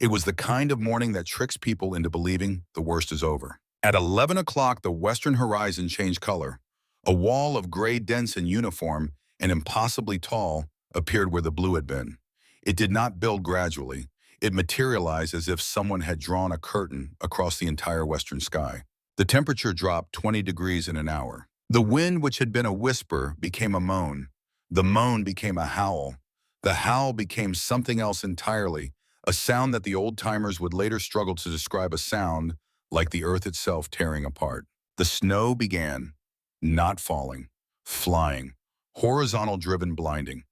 It was the kind of morning that tricks people into believing the worst is over. At 11 o'clock, the western horizon changed color. A wall of gray, dense and uniform, and impossibly tall, appeared where the blue had been. It did not build gradually. It materialized as if someone had drawn a curtain across the entire western sky. The temperature dropped 20 degrees in an hour. The wind, which had been a whisper, became a moan. The moan became a howl. The howl became something else entirely, a sound that the old-timers would later struggle to describe, a sound like the earth itself tearing apart. The snow began, not falling, flying, horizontal, driven, blinding.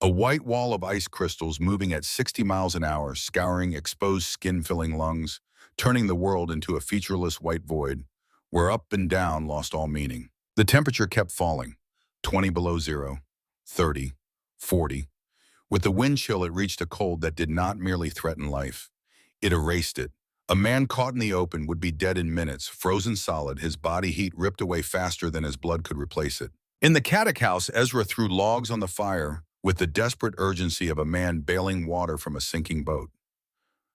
A white wall of ice crystals moving at 60 miles an hour, scouring exposed skin-filling lungs, turning the world into a featureless white void, where up and down lost all meaning. The temperature kept falling, 20 below zero, 30, 40. With the wind chill, it reached a cold that did not merely threaten life. It erased it. A man caught in the open would be dead in minutes, frozen solid, his body heat ripped away faster than his blood could replace it. In the Caddick house, Ezra threw logs on the fire with the desperate urgency of a man bailing water from a sinking boat.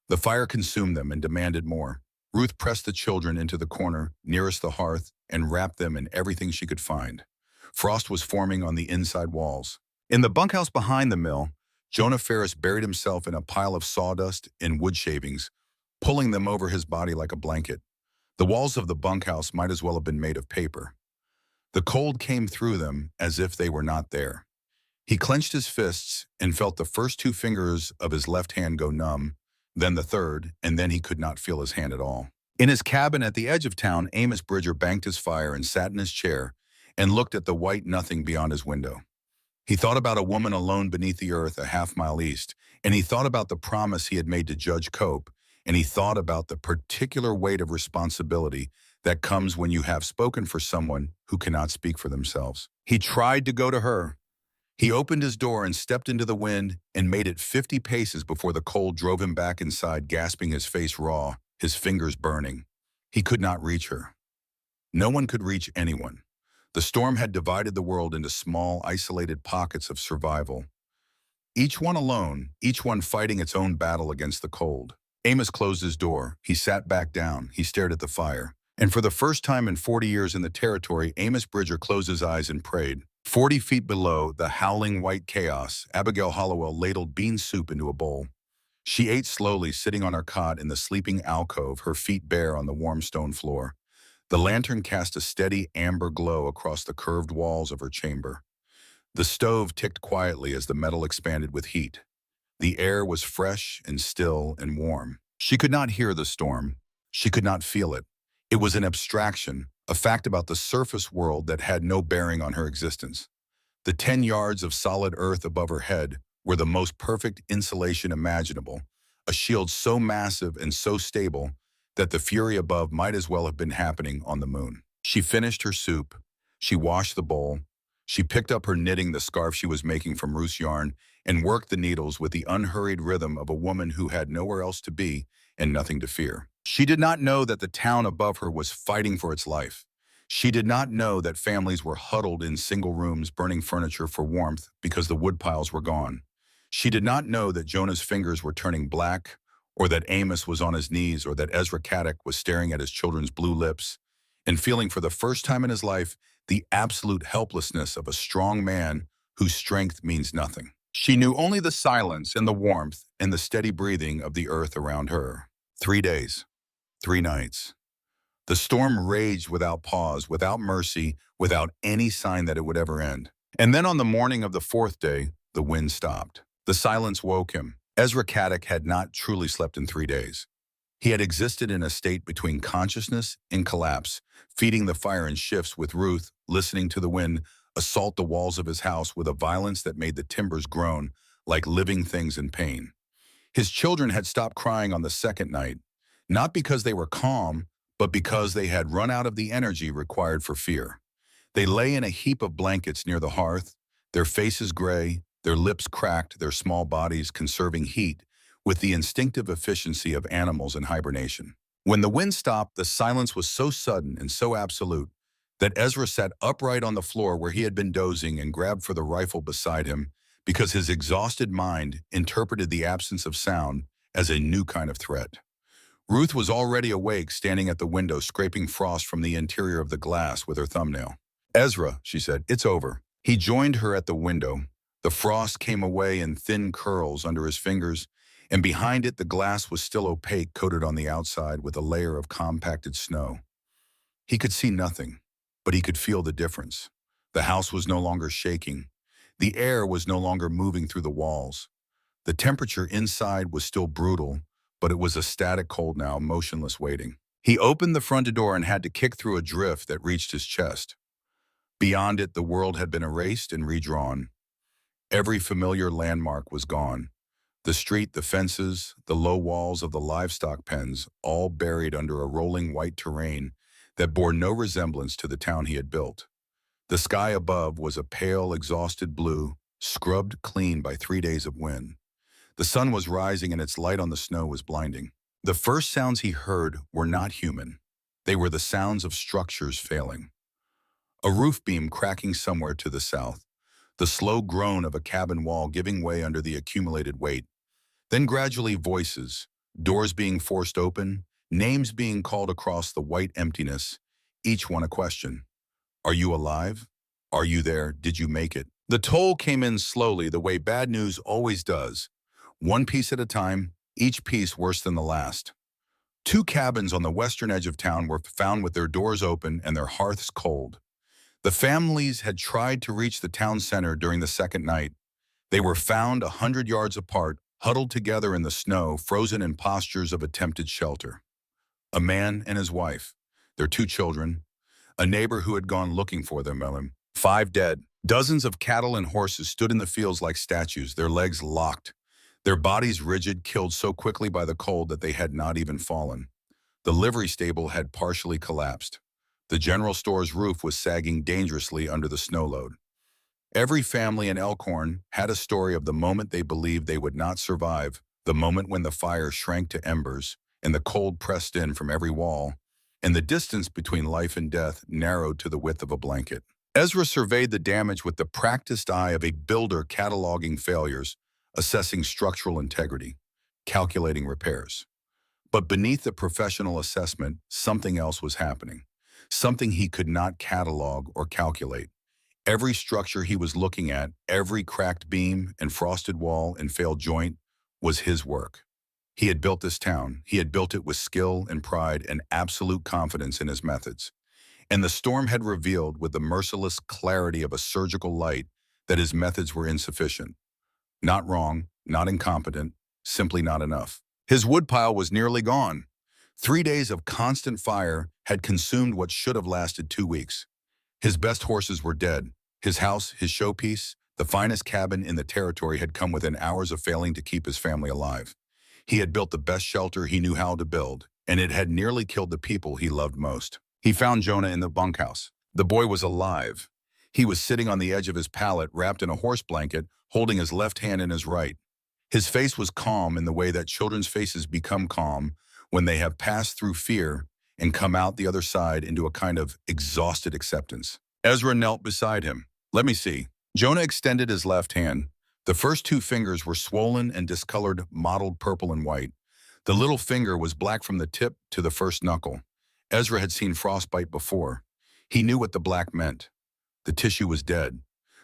The fire consumed them and demanded more. Ruth pressed the children into the corner nearest the hearth and wrapped them in everything she could find. Frost was forming on the inside walls. In the bunkhouse behind the mill, Jonah Ferris buried himself in a pile of sawdust and wood shavings, pulling them over his body like a blanket. The walls of the bunkhouse might as well have been made of paper. The cold came through them as if they were not there. He clenched his fists and felt the first 2 fingers of his left hand go numb, then the third, and then he could not feel his hand at all. In his cabin at the edge of town, Amos Bridger banked his fire and sat in his chair and looked at the white nothing beyond his window. He thought about a woman alone beneath the earth a half-mile east, and he thought about the promise he had made to Judge Cope, and he thought about the particular weight of responsibility that comes when you have spoken for someone who cannot speak for themselves. He tried to go to her. He opened his door and stepped into the wind and made it 50 paces before the cold drove him back inside, gasping, his face raw, his fingers burning. He could not reach her. No one could reach anyone. The storm had divided the world into small, isolated pockets of survival. Each one alone, each one fighting its own battle against the cold. Amos closed his door. He sat back down. He stared at the fire. And for the first time in 40 years in the territory, Amos Bridger closed his eyes and prayed. 40 feet below the howling white chaos, Abigail Hollowell ladled bean soup into a bowl. She ate slowly, sitting on her cot in the sleeping alcove, her feet bare on the warm stone floor. The lantern cast a steady amber glow across the curved walls of her chamber. The stove ticked quietly as the metal expanded with heat. The air was fresh and still and warm. She could not hear the storm. She could not feel it. It was an abstraction, a fact about the surface world that had no bearing on her existence. The 10 yards of solid earth above her head were the most perfect insulation imaginable, a shield so massive and so stable that the fury above might as well have been happening on the moon. She finished her soup. She washed the bowl. She picked up her knitting, the scarf she was making from Ruth's yarn, and worked the needles with the unhurried rhythm of a woman who had nowhere else to be and nothing to fear. She did not know that the town above her was fighting for its life. She did not know that families were huddled in single rooms burning furniture for warmth because the woodpiles were gone. She did not know that Jonah's fingers were turning black, or that Amos was on his knees, or that Ezra was staring at his children's blue lips and feeling for the first time in his life the absolute helplessness of a strong man whose strength means nothing. She knew only the silence and the warmth and the steady breathing of the earth around her. 3 days, 3 nights. The storm raged without pause, without mercy, without any sign that it would ever end. And then on the morning of the 4th day, the wind stopped. The silence woke him. Ezra had not truly slept in 3 days. He had existed in a state between consciousness and collapse, feeding the fire in shifts with Ruth, listening to the wind assault the walls of his house with a violence that made the timbers groan like living things in pain. His children had stopped crying on the 2nd night, not because they were calm, but because they had run out of the energy required for fear. They lay in a heap of blankets near the hearth, their faces gray, their lips cracked, their small bodies conserving heat with the instinctive efficiency of animals in hibernation. When the wind stopped, the silence was so sudden and so absolute that Ezra sat upright on the floor where he had been dozing and grabbed for the rifle beside him because his exhausted mind interpreted the absence of sound as a new kind of threat. Ruth was already awake, standing at the window, scraping frost from the interior of the glass with her thumbnail. "Ezra," she said, "it's over." He joined her at the window. The frost came away in thin curls under his fingers, and behind it the glass was still opaque, coated on the outside with a layer of compacted snow. He could see nothing, but he could feel the difference. The house was no longer shaking. The air was no longer moving through the walls. The temperature inside was still brutal, but it was a static cold now, motionless, waiting. He opened the front door and had to kick through a drift that reached his chest. Beyond it, the world had been erased and redrawn. Every familiar landmark was gone. The street, the fences, the low walls of the livestock pens, all buried under a rolling white terrain that bore no resemblance to the town he had built. The sky above was a pale, exhausted blue, scrubbed clean by 3 days of wind. The sun was rising and its light on the snow was blinding. The first sounds he heard were not human. They were the sounds of structures failing. A roof beam cracking somewhere to the south, the slow groan of a cabin wall giving way under the accumulated weight. Then gradually voices, doors being forced open, names being called across the white emptiness, each one a question. Are you alive? Are you there? Did you make it? The toll came in slowly, the way bad news always does. One piece at a time, each piece worse than the last. 2 cabins on the western edge of town were found with their doors open and their hearths cold. The families had tried to reach the town center during the 2nd night. They were found 100 yards apart, huddled together in the snow, frozen in postures of attempted shelter. A man and his wife, their 2 children, a neighbor who had gone looking for them, 5 dead. Dozens of cattle and horses stood in the fields like statues, their legs locked, their bodies rigid, killed so quickly by the cold that they had not even fallen. The livery stable had partially collapsed. The general store's roof was sagging dangerously under the snow load. Every family in Elhorn had a story of the moment they believed they would not survive, the moment when the fire shrank to embers, and the cold pressed in from every wall, and the distance between life and death narrowed to the width of a blanket. Ezra surveyed the damage with the practiced eye of a builder cataloging failures, assessing structural integrity, calculating repairs. But beneath the professional assessment, something else was happening, something he could not catalog or calculate. Every structure he was looking at, every cracked beam and frosted wall and failed joint, was his work. He had built this town. He had built it with skill and pride and absolute confidence in his methods. And the storm had revealed with the merciless clarity of a surgical light that his methods were insufficient. Not wrong, not incompetent, simply not enough. His woodpile was nearly gone. 3 days of constant fire had consumed what should have lasted 2 weeks. His best horses were dead. His house, his showpiece, the finest cabin in the territory had come within hours of failing to keep his family alive. He had built the best shelter he knew how to build, and it had nearly killed the people he loved most. He found Jonah in the bunkhouse. The boy was alive. He was sitting on the edge of his pallet, wrapped in a horse blanket, holding his left hand in his right. His face was calm in the way that children's faces become calm when they have passed through fear and come out the other side into a kind of exhausted acceptance. Ezra knelt beside him. "Let me see." Jonah extended his left hand. The first 2 fingers were swollen and discolored, mottled purple and white. The little finger was black from the tip to the first knuckle. Ezra had seen frostbite before. He knew what the black meant. The tissue was dead.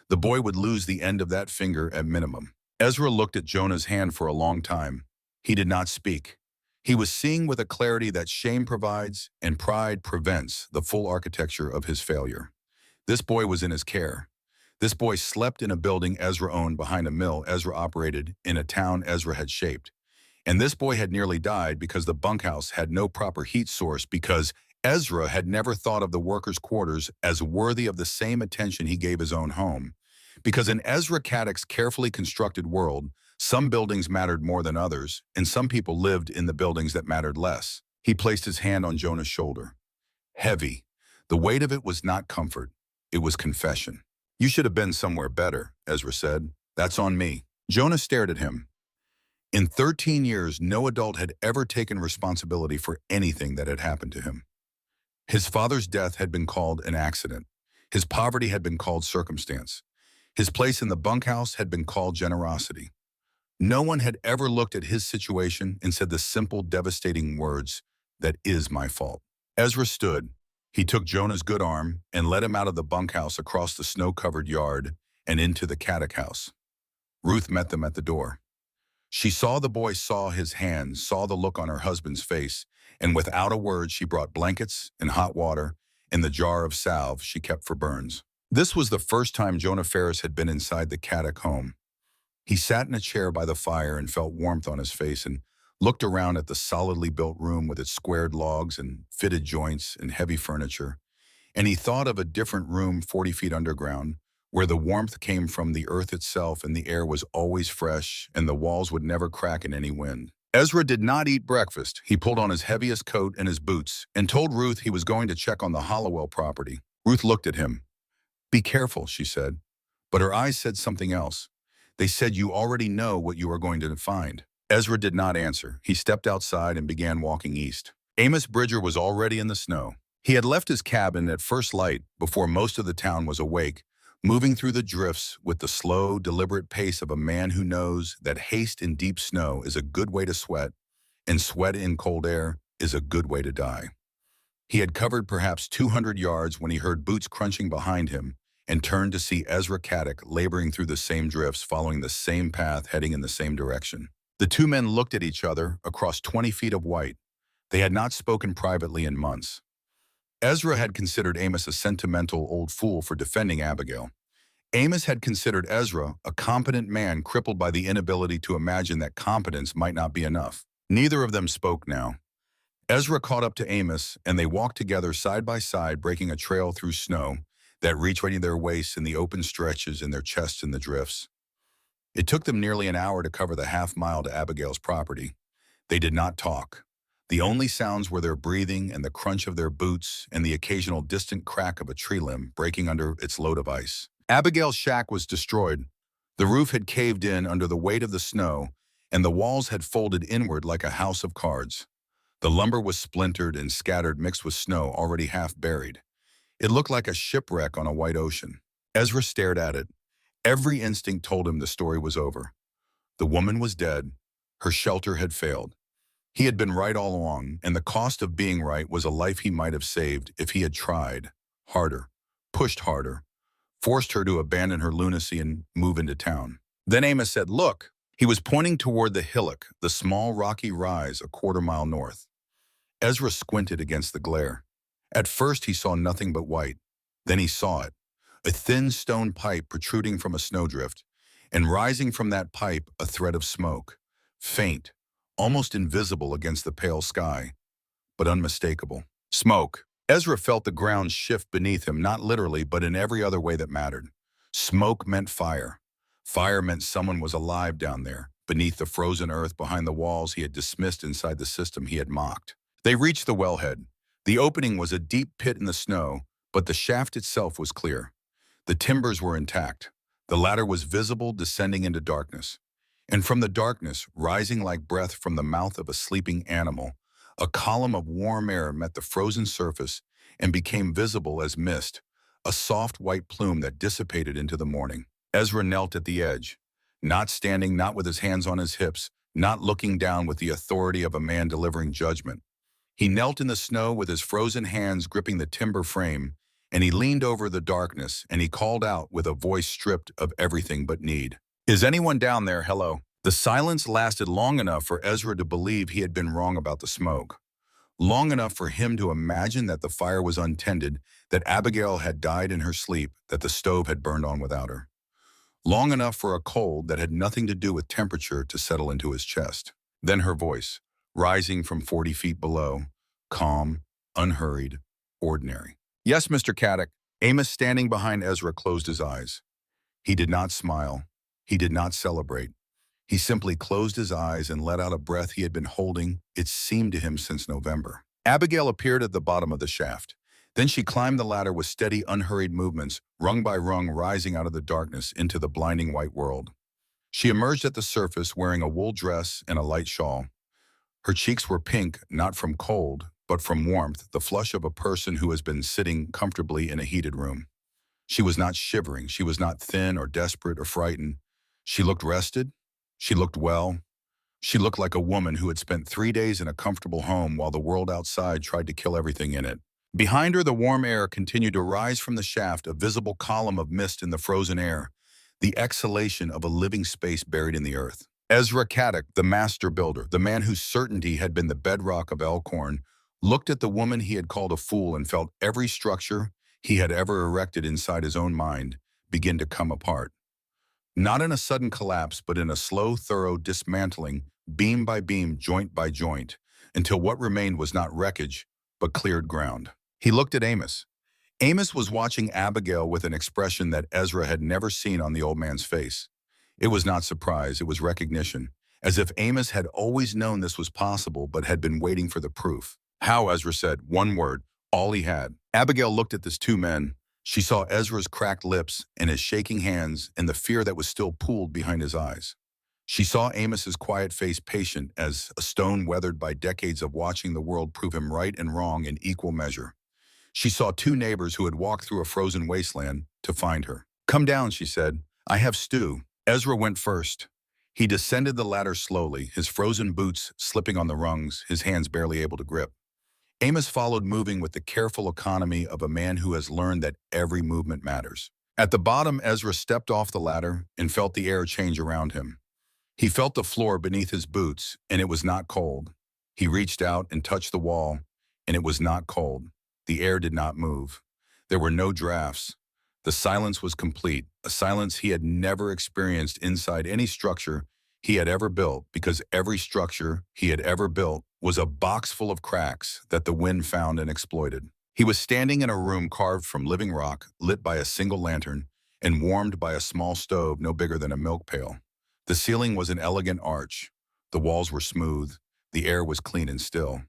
The boy would lose the end of that finger at minimum. Ezra looked at Jonah's hand for a long time. He did not speak. He was seeing with a clarity that shame provides and pride prevents the full architecture of his failure. This boy was in his care. This boy slept in a building Ezra owned behind a mill Ezra operated in a town Ezra had shaped. And this boy had nearly died because the bunkhouse had no proper heat source, because Ezra had never thought of the workers' quarters as worthy of the same attention he gave his own home. Because in Ezra Caddick's carefully constructed world, some buildings mattered more than others, and some people lived in the buildings that mattered less. He placed his hand on Jonah's shoulder. Heavy. The weight of it was not comfort. It was confession. "You should have been somewhere better," Ezra said. "That's on me." Jonah stared at him. In 13 years, no adult had ever taken responsibility for anything that had happened to him. His father's death had been called an accident. His poverty had been called circumstance. His place in the bunkhouse had been called generosity. No one had ever looked at his situation and said the simple, devastating words, "That is my fault." Ezra stood. He took Jonah's good arm and led him out of the bunkhouse across the snow-covered yard and into the Caddick house. Ruth met them at the door. She saw the boy, saw his hands, saw the look on her husband's face, and without a word she brought blankets and hot water and the jar of salve she kept for burns. This was the first time Jonah Ferris had been inside the Caddick home. He sat in a chair by the fire and felt warmth on his face and looked around at the solidly built room with its squared logs and fitted joints and heavy furniture. And he thought of a different room 40 feet underground, where the warmth came from the earth itself and the air was always fresh and the walls would never crack in any wind. Ezra did not eat breakfast. He pulled on his heaviest coat and his boots and told Ruth he was going to check on the Hollowell property. Ruth looked at him. "Be careful," she said. But her eyes said something else. "They said you already know what you are going to find." Ezra did not answer. He stepped outside and began walking east. Amos Bridger was already in the snow. He had left his cabin at first light before most of the town was awake, moving through the drifts with the slow, deliberate pace of a man who knows that haste in deep snow is a good way to sweat, and sweat in cold air is a good way to die. He had covered perhaps 200 yards when he heard boots crunching behind him and turned to see Ezra Caddick laboring through the same drifts, following the same path, heading in the same direction. The 2 men looked at each other across 20 feet of white. They had not spoken privately in months. Ezra had considered Amos a sentimental old fool for defending Abigail. Amos had considered Ezra a competent man crippled by the inability to imagine that competence might not be enough. Neither of them spoke now. Ezra caught up to Amos, and they walked together side by side, breaking a trail through snow that reached right to their waists in the open stretches and their chests in the drifts. It took them nearly an hour to cover the half-mile to Abigail's property. They did not talk. The only sounds were their breathing and the crunch of their boots and the occasional distant crack of a tree limb breaking under its load of ice. Abigail's shack was destroyed. The roof had caved in under the weight of the snow, and the walls had folded inward like a house of cards. The lumber was splintered and scattered, mixed with snow already half buried. It looked like a shipwreck on a white ocean. Ezra stared at it. Every instinct told him the story was over. The woman was dead. Her shelter had failed. He had been right all along, and the cost of being right was a life he might have saved if he had tried harder, pushed harder, forced her to abandon her lunacy and move into town. Then Amos said, "Look." He was pointing toward the hillock, the small rocky rise a quarter-mile north. Ezra squinted against the glare. At first he saw nothing but white. Then he saw it, a thin stone pipe protruding from a snowdrift, and rising from that pipe a thread of smoke, faint, almost invisible against the pale sky, but unmistakable. Smoke. Ezra felt the ground shift beneath him, not literally, but in every other way that mattered. Smoke meant fire. Fire meant someone was alive down there, beneath the frozen earth behind the walls he had dismissed inside the system he had mocked. They reached the wellhead. The opening was a deep pit in the snow, but the shaft itself was clear. The timbers were intact. The ladder was visible, descending into darkness. And from the darkness, rising like breath from the mouth of a sleeping animal, a column of warm air met the frozen surface and became visible as mist, a soft white plume that dissipated into the morning. Ezra knelt at the edge, not standing, not with his hands on his hips, not looking down with the authority of a man delivering judgment. He knelt in the snow with his frozen hands gripping the timber frame, and he leaned over the darkness, and he called out with a voice stripped of everything but need. "Is anyone down there? Hello?" The silence lasted long enough for Ezra to believe he had been wrong about the smoke. Long enough for him to imagine that the fire was untended, that Abigail had died in her sleep, that the stove had burned on without her. Long enough for a cold that had nothing to do with temperature to settle into his chest. Then her voice, rising from 40 feet below, calm, unhurried, ordinary. "Yes, Mr. Caddick." Amos, standing behind Ezra, closed his eyes. He did not smile. He did not celebrate. He simply closed his eyes and let out a breath he had been holding, it seemed to him, since November. Abigail appeared at the bottom of the shaft. Then she climbed the ladder with steady, unhurried movements, rung by rung, rising out of the darkness into the blinding white world. She emerged at the surface wearing a wool dress and a light shawl. Her cheeks were pink, not from cold, but from warmth, the flush of a person who has been sitting comfortably in a heated room. She was not shivering. She was not thin or desperate or frightened. She looked rested. She looked well. She looked like a woman who had spent 3 days in a comfortable home while the world outside tried to kill everything in it. Behind her, the warm air continued to rise from the shaft, a visible column of mist in the frozen air, the exhalation of a living space buried in the earth. Ezra Caddick, the master builder, the man whose certainty had been the bedrock of Elhorn, looked at the woman he had called a fool and felt every structure he had ever erected inside his own mind begin to come apart. Not in a sudden collapse, but in a slow, thorough dismantling, beam by beam, joint by joint, until what remained was not wreckage, but cleared ground. He looked at Amos. Amos was watching Abigail with an expression that Ezra had never seen on the old man's face. It was not surprise, it was recognition, as if Amos had always known this was possible but had been waiting for the proof. "How?" Ezra said, one word, all he had. Abigail looked at these two men. She saw Ezra's cracked lips and his shaking hands and the fear that was still pooled behind his eyes. She saw Amos's quiet face, patient as a stone weathered by decades of watching the world prove him right and wrong in equal measure. She saw two neighbors who had walked through a frozen wasteland to find her. "Come down," she said. "I have stew." Ezra went first. He descended the ladder slowly, his frozen boots slipping on the rungs, his hands barely able to grip. Amos followed, moving with the careful economy of a man who has learned that every movement matters. At the bottom, Ezra stepped off the ladder and felt the air change around him. He felt the floor beneath his boots, and it was not cold. He reached out and touched the wall, and it was not cold. The air did not move. There were no drafts. The silence was complete, a silence he had never experienced inside any structure he had ever built, because every structure he had ever built was a box full of cracks that the wind found and exploited. He was standing in a room carved from living rock, lit by a single lantern, and warmed by a small stove no bigger than a milk pail. The ceiling was an elegant arch. The walls were smooth. The air was clean and still.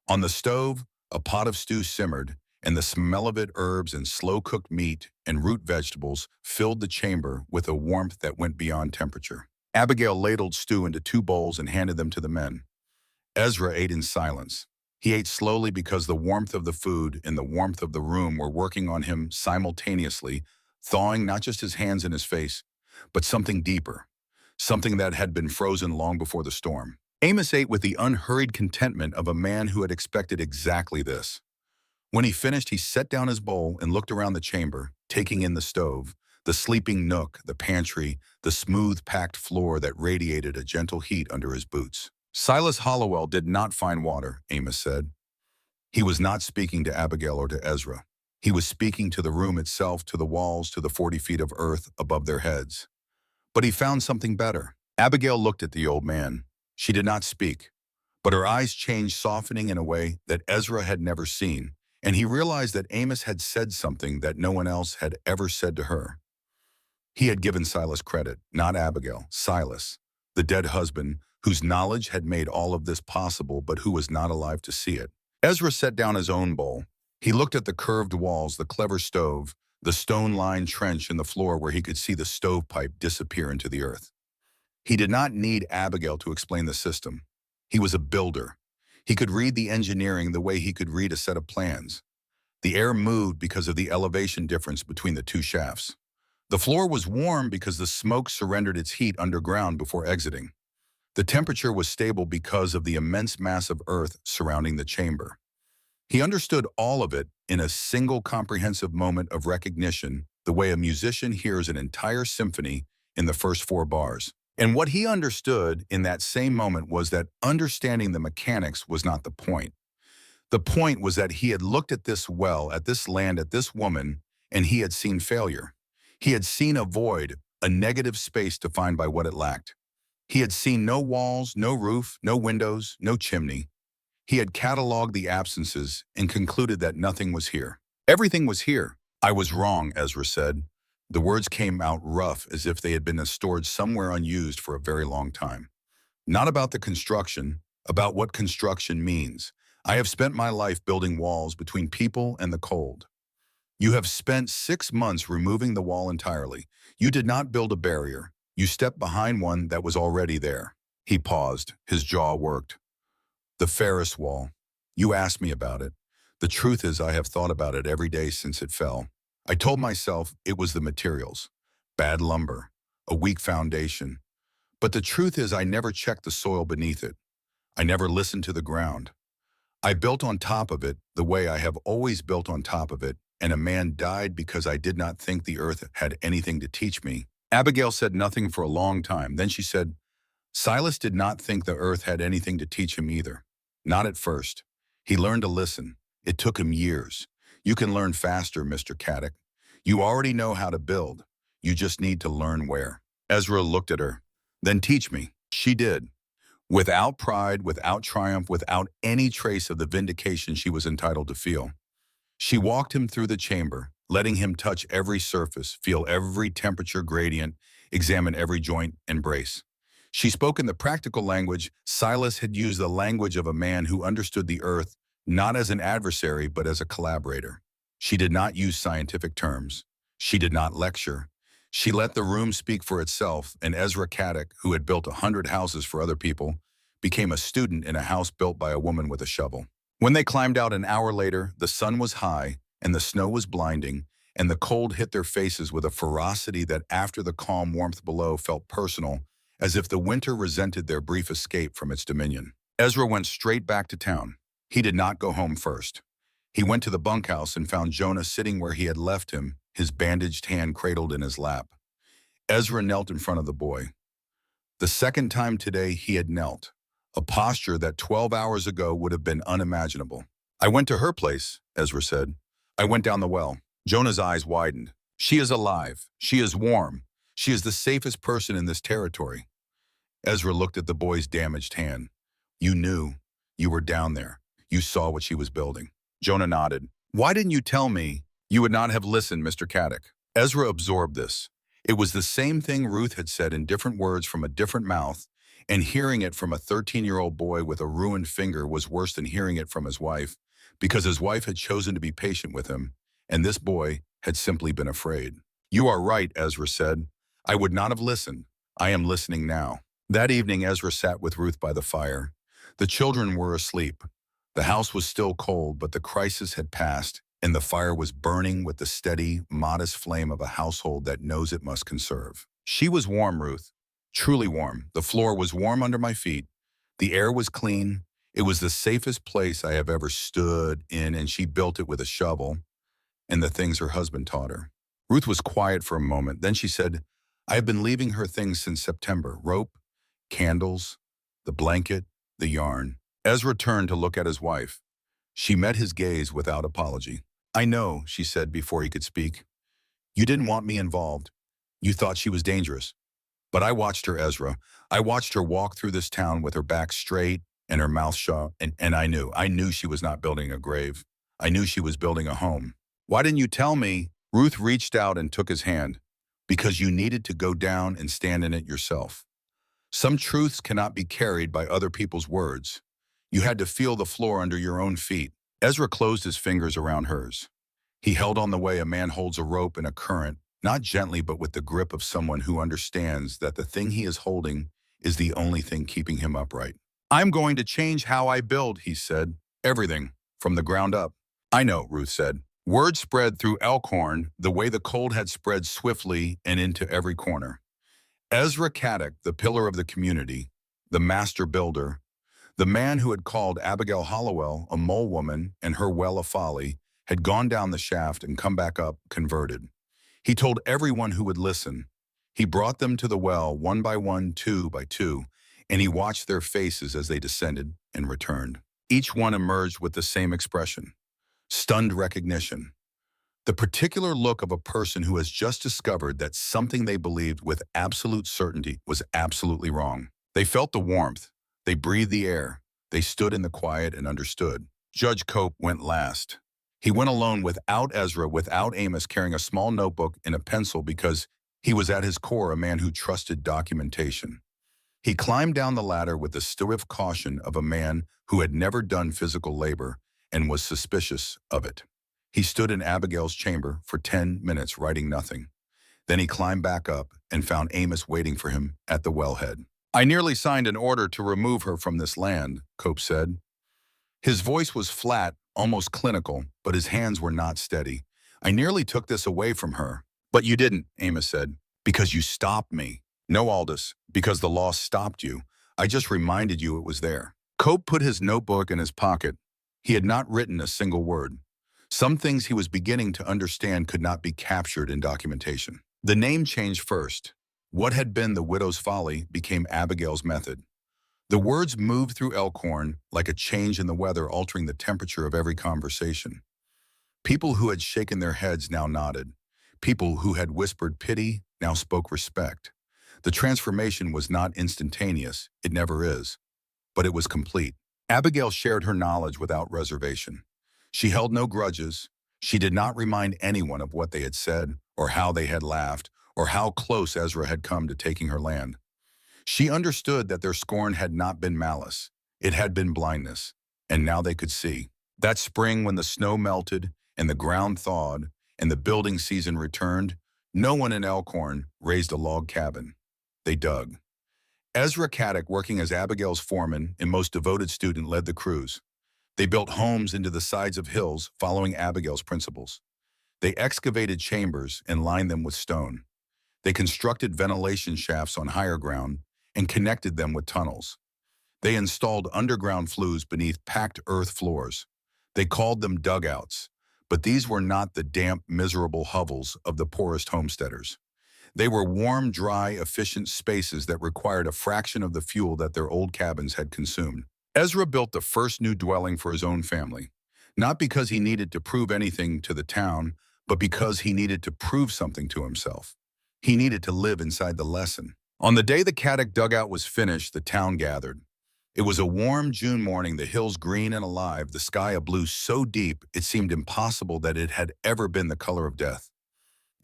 On the stove, a pot of stew simmered, and the smell of it, herbs and slow-cooked meat and root vegetables, filled the chamber with a warmth that went beyond temperature. Abigail ladled stew into 2 bowls and handed them to the men. Ezra ate in silence. He ate slowly because the warmth of the food and the warmth of the room were working on him simultaneously, thawing not just his hands and his face, but something deeper, something that had been frozen long before the storm. Amos ate with the unhurried contentment of a man who had expected exactly this. When he finished, he set down his bowl and looked around the chamber, taking in the stove, the sleeping nook, the pantry, the smooth, packed floor that radiated a gentle heat under his boots. Silas Hollowell did not find water, Amos said. He was not speaking to Abigail or to Ezra. He was speaking to the room itself, to the walls, to the 40 feet of earth above their heads. But he found something better. Abigail looked at the old man. She did not speak, but her eyes changed, softening in a way that Ezra had never seen, and he realized that Amos had said something that no one else had ever said to her. He had given Silas credit, not Abigail, Silas, the dead husband, whose knowledge had made all of this possible but who was not alive to see it. Ezra set down his own bowl. He looked at the curved walls, the clever stove, the stone-lined trench in the floor where he could see the stovepipe disappear into the earth. He did not need Abigail to explain the system. He was a builder. He could read the engineering the way he could read a set of plans. The air moved because of the elevation difference between the 2 shafts. The floor was warm because the smoke surrendered its heat underground before exiting. The temperature was stable because of the immense mass of earth surrounding the chamber. He understood all of it in a single comprehensive moment of recognition, the way a musician hears an entire symphony in the first 4 bars. And what he understood in that same moment was that understanding the mechanics was not the point. The point was that he had looked at this well, at this land, at this woman, and he had seen failure. He had seen a void, a negative space defined by what it lacked. He had seen no walls, no roof, no windows, no chimney. He had cataloged the absences and concluded that nothing was here. Everything was here. I was wrong, Ezra said. The words came out rough, as if they had been stored somewhere unused for a very long time. Not about the construction, about what construction means. I have spent my life building walls between people and the cold. You have spent 6 months removing the wall entirely. You did not build a barrier. You stepped behind one that was already there. He paused. His jaw worked. The Ferris wall. You asked me about it. The truth is I have thought about it every day since it fell. I told myself it was the materials. Bad lumber. A weak foundation. But the truth is I never checked the soil beneath it. I never listened to the ground. I built on top of it the way I have always built on top of it, and a man died because I did not think the earth had anything to teach me. Abigail said nothing for a long time. Then she said, Silas did not think the earth had anything to teach him either. Not at first. He learned to listen. It took him years. You can learn faster, Mr. Caddick. You already know how to build. You just need to learn where. Ezra looked at her. Then teach me. She did. Without pride, without triumph, without any trace of the vindication she was entitled to feel. She walked him through the chamber, letting him touch every surface, feel every temperature gradient, examine every joint and brace. She spoke in the practical language. Silas had used the language of a man who understood the earth, not as an adversary, but as a collaborator. She did not use scientific terms. She did not lecture. She let the room speak for itself, and Ezra Caddick, who had built 100 houses for other people, became a student in a house built by a woman with a shovel. When they climbed out an hour later, the sun was high, and the snow was blinding, and the cold hit their faces with a ferocity that after the calm warmth below felt personal, as if the winter resented their brief escape from its dominion. Ezra went straight back to town. He did not go home first. He went to the bunkhouse and found Jonah sitting where he had left him, his bandaged hand cradled in his lap. Ezra knelt in front of the boy. The second time today he had knelt, a posture that 12 hours ago would have been unimaginable. I went to her place, Ezra said. I went down the well. Jonah's eyes widened. She is alive. She is warm. She is the safest person in this territory. Ezra looked at the boy's damaged hand. You knew. You were down there. You saw what she was building. Jonah nodded. Why didn't you tell me? You would not have listened, Mr. Caddick. Ezra absorbed this. It was the same thing Ruth had said in different words from a different mouth, and hearing it from a 13-year-old boy with a ruined finger was worse than hearing it from his wife, because his wife had chosen to be patient with him, and this boy had simply been afraid. You are right, Ezra said. I would not have listened. I am listening now. That evening, Ezra sat with Ruth by the fire. The children were asleep. The house was still cold, but the crisis had passed, and the fire was burning with the steady, modest flame of a household that knows it must conserve. She was warm, Ruth. Truly warm. The floor was warm under my feet. The air was clean. It was the safest place I have ever stood in, and she built it with a shovel and the things her husband taught her. Ruth was quiet for a moment. Then she said, I have been leaving her things since September. Rope, candles, the blanket, the yarn. Ezra turned to look at his wife. She met his gaze without apology. I know, she said before he could speak. You didn't want me involved. You thought she was dangerous. But I watched her, Ezra. I watched her walk through this town with her back straight and her mouth shut, and I knew she was not building a grave. I knew she was building a home. Why didn't you tell me? Ruth reached out and took his hand. Because you needed to go down and stand in it yourself. Some truths cannot be carried by other people's words. You had to feel the floor under your own feet. Ezra closed his fingers around hers. He held on the way a man holds a rope in a current, not gently but with the grip of someone who understands that the thing he is holding is the only thing keeping him upright. I'm going to change how I build, he said. Everything, from the ground up. I know, Ruth said. Word spread through Elhorn the way the cold had spread swiftly and into every corner. Ezra Caddick, the pillar of the community, the master builder, the man who had called Abigail Hollowell a mole woman and her well a folly, had gone down the shaft and come back up converted. He told everyone who would listen. He brought them to the well one by one, two by two, and he watched their faces as they descended and returned. Each one emerged with the same expression. Stunned recognition. The particular look of a person who has just discovered that something they believed with absolute certainty was absolutely wrong. They felt the warmth. They breathed the air. They stood in the quiet and understood. Judge Cope went last. He went alone without Ezra, without Amos, carrying a small notebook and a pencil because he was at his core a man who trusted documentation. He climbed down the ladder with the swift caution of a man who had never done physical labor and was suspicious of it. He stood in Abigail's chamber for 10 minutes writing nothing. Then he climbed back up and found Amos waiting for him at the wellhead. I nearly signed an order to remove her from this land, Cope said. His voice was flat, almost clinical, but his hands were not steady. I nearly took this away from her. But you didn't, Amos said, because you stopped me. No, Aldous, because the law stopped you. I just reminded you it was there. Cope put his notebook in his pocket. He had not written a single word. Some things he was beginning to understand could not be captured in documentation. The name changed first. What had been the widow's folly became Abigail's method. The words moved through Elhorn like a change in the weather, altering the temperature of every conversation. People who had shaken their heads now nodded. People who had whispered pity now spoke respect. The transformation was not instantaneous, it never is, but it was complete. Abigail shared her knowledge without reservation. She held no grudges. She did not remind anyone of what they had said, or how they had laughed, or how close Ezra had come to taking her land. She understood that their scorn had not been malice. It had been blindness, and now they could see. That spring when the snow melted, and the ground thawed, and the building season returned, no one in Elhorn raised a log cabin. They dug. Ezra Caddick, working as Abigail's foreman and most devoted student, led the crews. They built homes into the sides of hills, following Abigail's principles. They excavated chambers and lined them with stone. They constructed ventilation shafts on higher ground and connected them with tunnels. They installed underground flues beneath packed earth floors. They called them dugouts, but these were not the damp, miserable hovels of the poorest homesteaders. They were warm, dry, efficient spaces that required a fraction of the fuel that their old cabins had consumed. Ezra built the first new dwelling for his own family, not because he needed to prove anything to the town, but because he needed to prove something to himself. He needed to live inside the lesson. On the day the Caddick dugout was finished, the town gathered. It was a warm June morning, the hills green and alive, the sky a blue so deep it seemed impossible that it had ever been the color of death.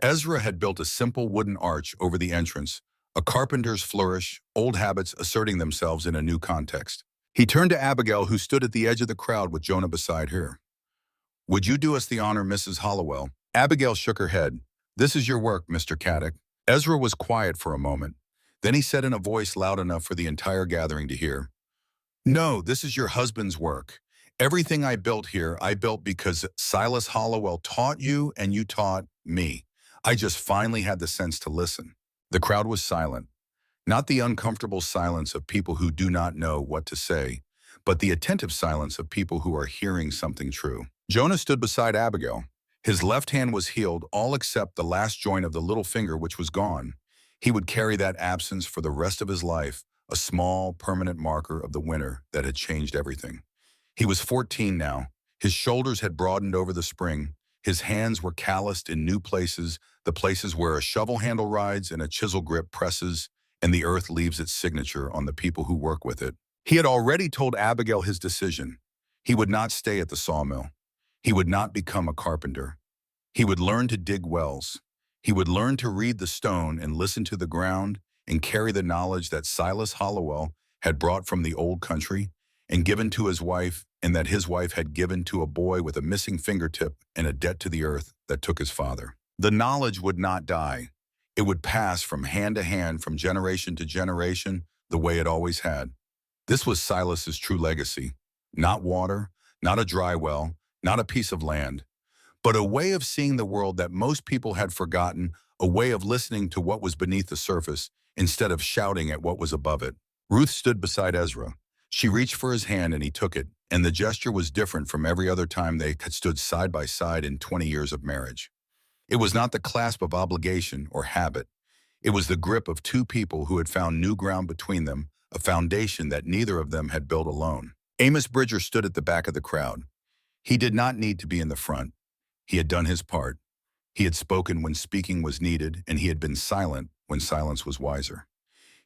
Ezra had built a simple wooden arch over the entrance, a carpenter's flourish, old habits asserting themselves in a new context. He turned to Abigail, who stood at the edge of the crowd with Jonah beside her. "Would you do us the honor, Mrs. Hollowell?" Abigail shook her head. "This is your work, Mr. Caddick." Ezra was quiet for a moment. Then he said in a voice loud enough for the entire gathering to hear, "No, this is your husband's work. Everything I built here, I built because Silas Hollowell taught you and you taught me. I just finally had the sense to listen." The crowd was silent, not the uncomfortable silence of people who do not know what to say, but the attentive silence of people who are hearing something true. Jonah stood beside Abigail. His left hand was healed, all except the last joint of the little finger, which was gone. He would carry that absence for the rest of his life, a small, permanent marker of the winter that had changed everything. He was 14 now. His shoulders had broadened over the spring. His hands were calloused in new places, the places where a shovel handle rides and a chisel grip presses, and the earth leaves its signature on the people who work with it. He had already told Abigail his decision. He would not stay at the sawmill. He would not become a carpenter. He would learn to dig wells. He would learn to read the stone and listen to the ground and carry the knowledge that Silas Hollowell had brought from the old country and given to his wife, and that his wife had given to a boy with a missing fingertip and a debt to the earth that took his father. The knowledge would not die. It would pass from hand to hand, from generation to generation, the way it always had. This was Silas's true legacy. Not water, not a dry well, not a piece of land, but a way of seeing the world that most people had forgotten, a way of listening to what was beneath the surface instead of shouting at what was above it. Ruth stood beside Ezra. She reached for his hand and he took it, and the gesture was different from every other time they had stood side by side in 20 years of marriage. It was not the clasp of obligation or habit. It was the grip of two people who had found new ground between them, a foundation that neither of them had built alone. Amos Bridger stood at the back of the crowd. He did not need to be in the front. He had done his part. He had spoken when speaking was needed, and he had been silent when silence was wiser.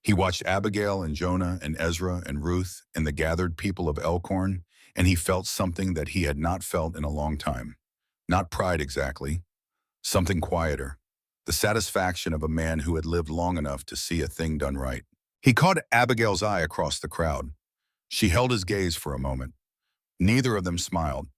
He watched Abigail and Jonah and Ezra and Ruth and the gathered people of Elhorn, and he felt something that he had not felt in a long time. Not pride exactly, something quieter, the satisfaction of a man who had lived long enough to see a thing done right. He caught Abigail's eye across the crowd. She held his gaze for a moment. Neither of them smiled.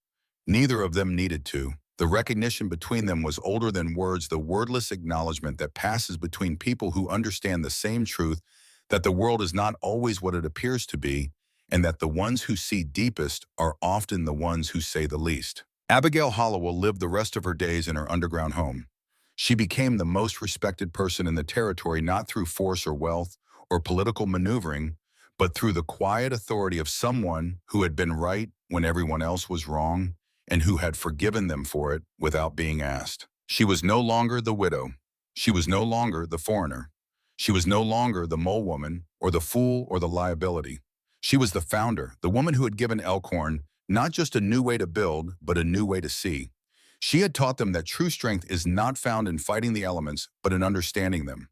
Neither of them needed to. The recognition between them was older than words, the wordless acknowledgement that passes between people who understand the same truth, that the world is not always what it appears to be, and that the ones who see deepest are often the ones who say the least. Abigail Hollowell lived the rest of her days in her underground home. She became the most respected person in the territory, not through force or wealth or political maneuvering, but through the quiet authority of someone who had been right when everyone else was wrong, and who had forgiven them for it without being asked. She was no longer the widow. She was no longer the foreigner. She was no longer the mole woman or the fool or the liability. She was the founder, the woman who had given Elhorn not just a new way to build, but a new way to see. She had taught them that true strength is not found in fighting the elements, but in understanding them.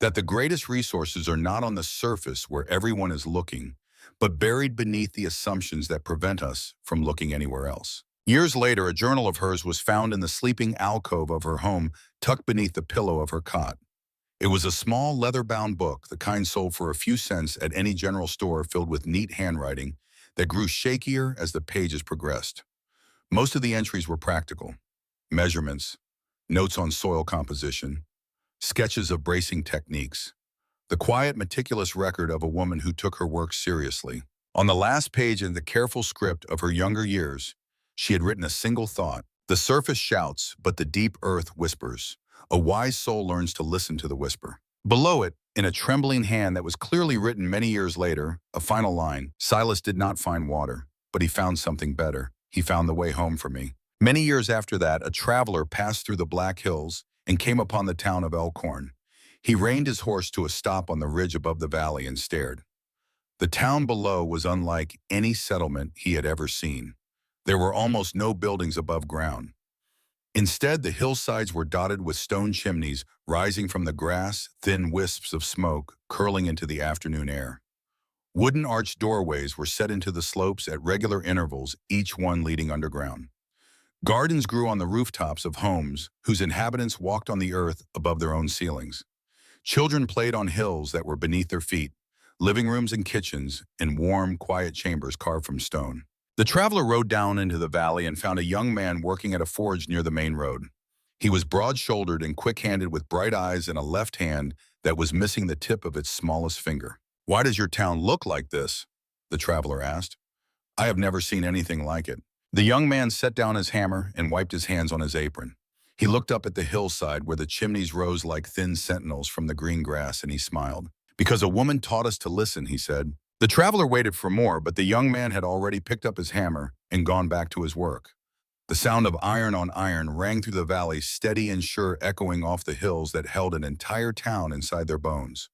That the greatest resources are not on the surface where everyone is looking, but buried beneath the assumptions that prevent us from looking anywhere else. Years later, a journal of hers was found in the sleeping alcove of her home, tucked beneath the pillow of her cot. It was a small leather-bound book, the kind sold for a few cents at any general store, filled with neat handwriting that grew shakier as the pages progressed. Most of the entries were practical: measurements, notes on soil composition, sketches of bracing techniques, the quiet, meticulous record of a woman who took her work seriously. On the last page, in the careful script of her younger years, she had written a single thought: "The surface shouts, but the deep earth whispers. A wise soul learns to listen to the whisper." Below it, in a trembling hand that was clearly written many years later, a final line: "Silas did not find water, but he found something better. He found the way home for me." Many years after that, a traveler passed through the Black Hills and came upon the town of Elhorn. He reined his horse to a stop on the ridge above the valley and stared. The town below was unlike any settlement he had ever seen. There were almost no buildings above ground. Instead, the hillsides were dotted with stone chimneys rising from the grass, thin wisps of smoke curling into the afternoon air. Wooden arched doorways were set into the slopes at regular intervals, each one leading underground. Gardens grew on the rooftops of homes whose inhabitants walked on the earth above their own ceilings. Children played on hills that were beneath their feet, living rooms and kitchens in warm, quiet chambers carved from stone. The traveler rode down into the valley and found a young man working at a forge near the main road. He was broad-shouldered and quick-handed with bright eyes and a left hand that was missing the tip of its smallest finger. "Why does your town look like this?" the traveler asked. "I have never seen anything like it." The young man set down his hammer and wiped his hands on his apron. He looked up at the hillside where the chimneys rose like thin sentinels from the green grass, and he smiled. "Because a woman taught us to listen," he said. The traveler waited for more, but the young man had already picked up his hammer and gone back to his work. The sound of iron on iron rang through the valley, steady and sure, echoing off the hills that held an entire town inside their bones.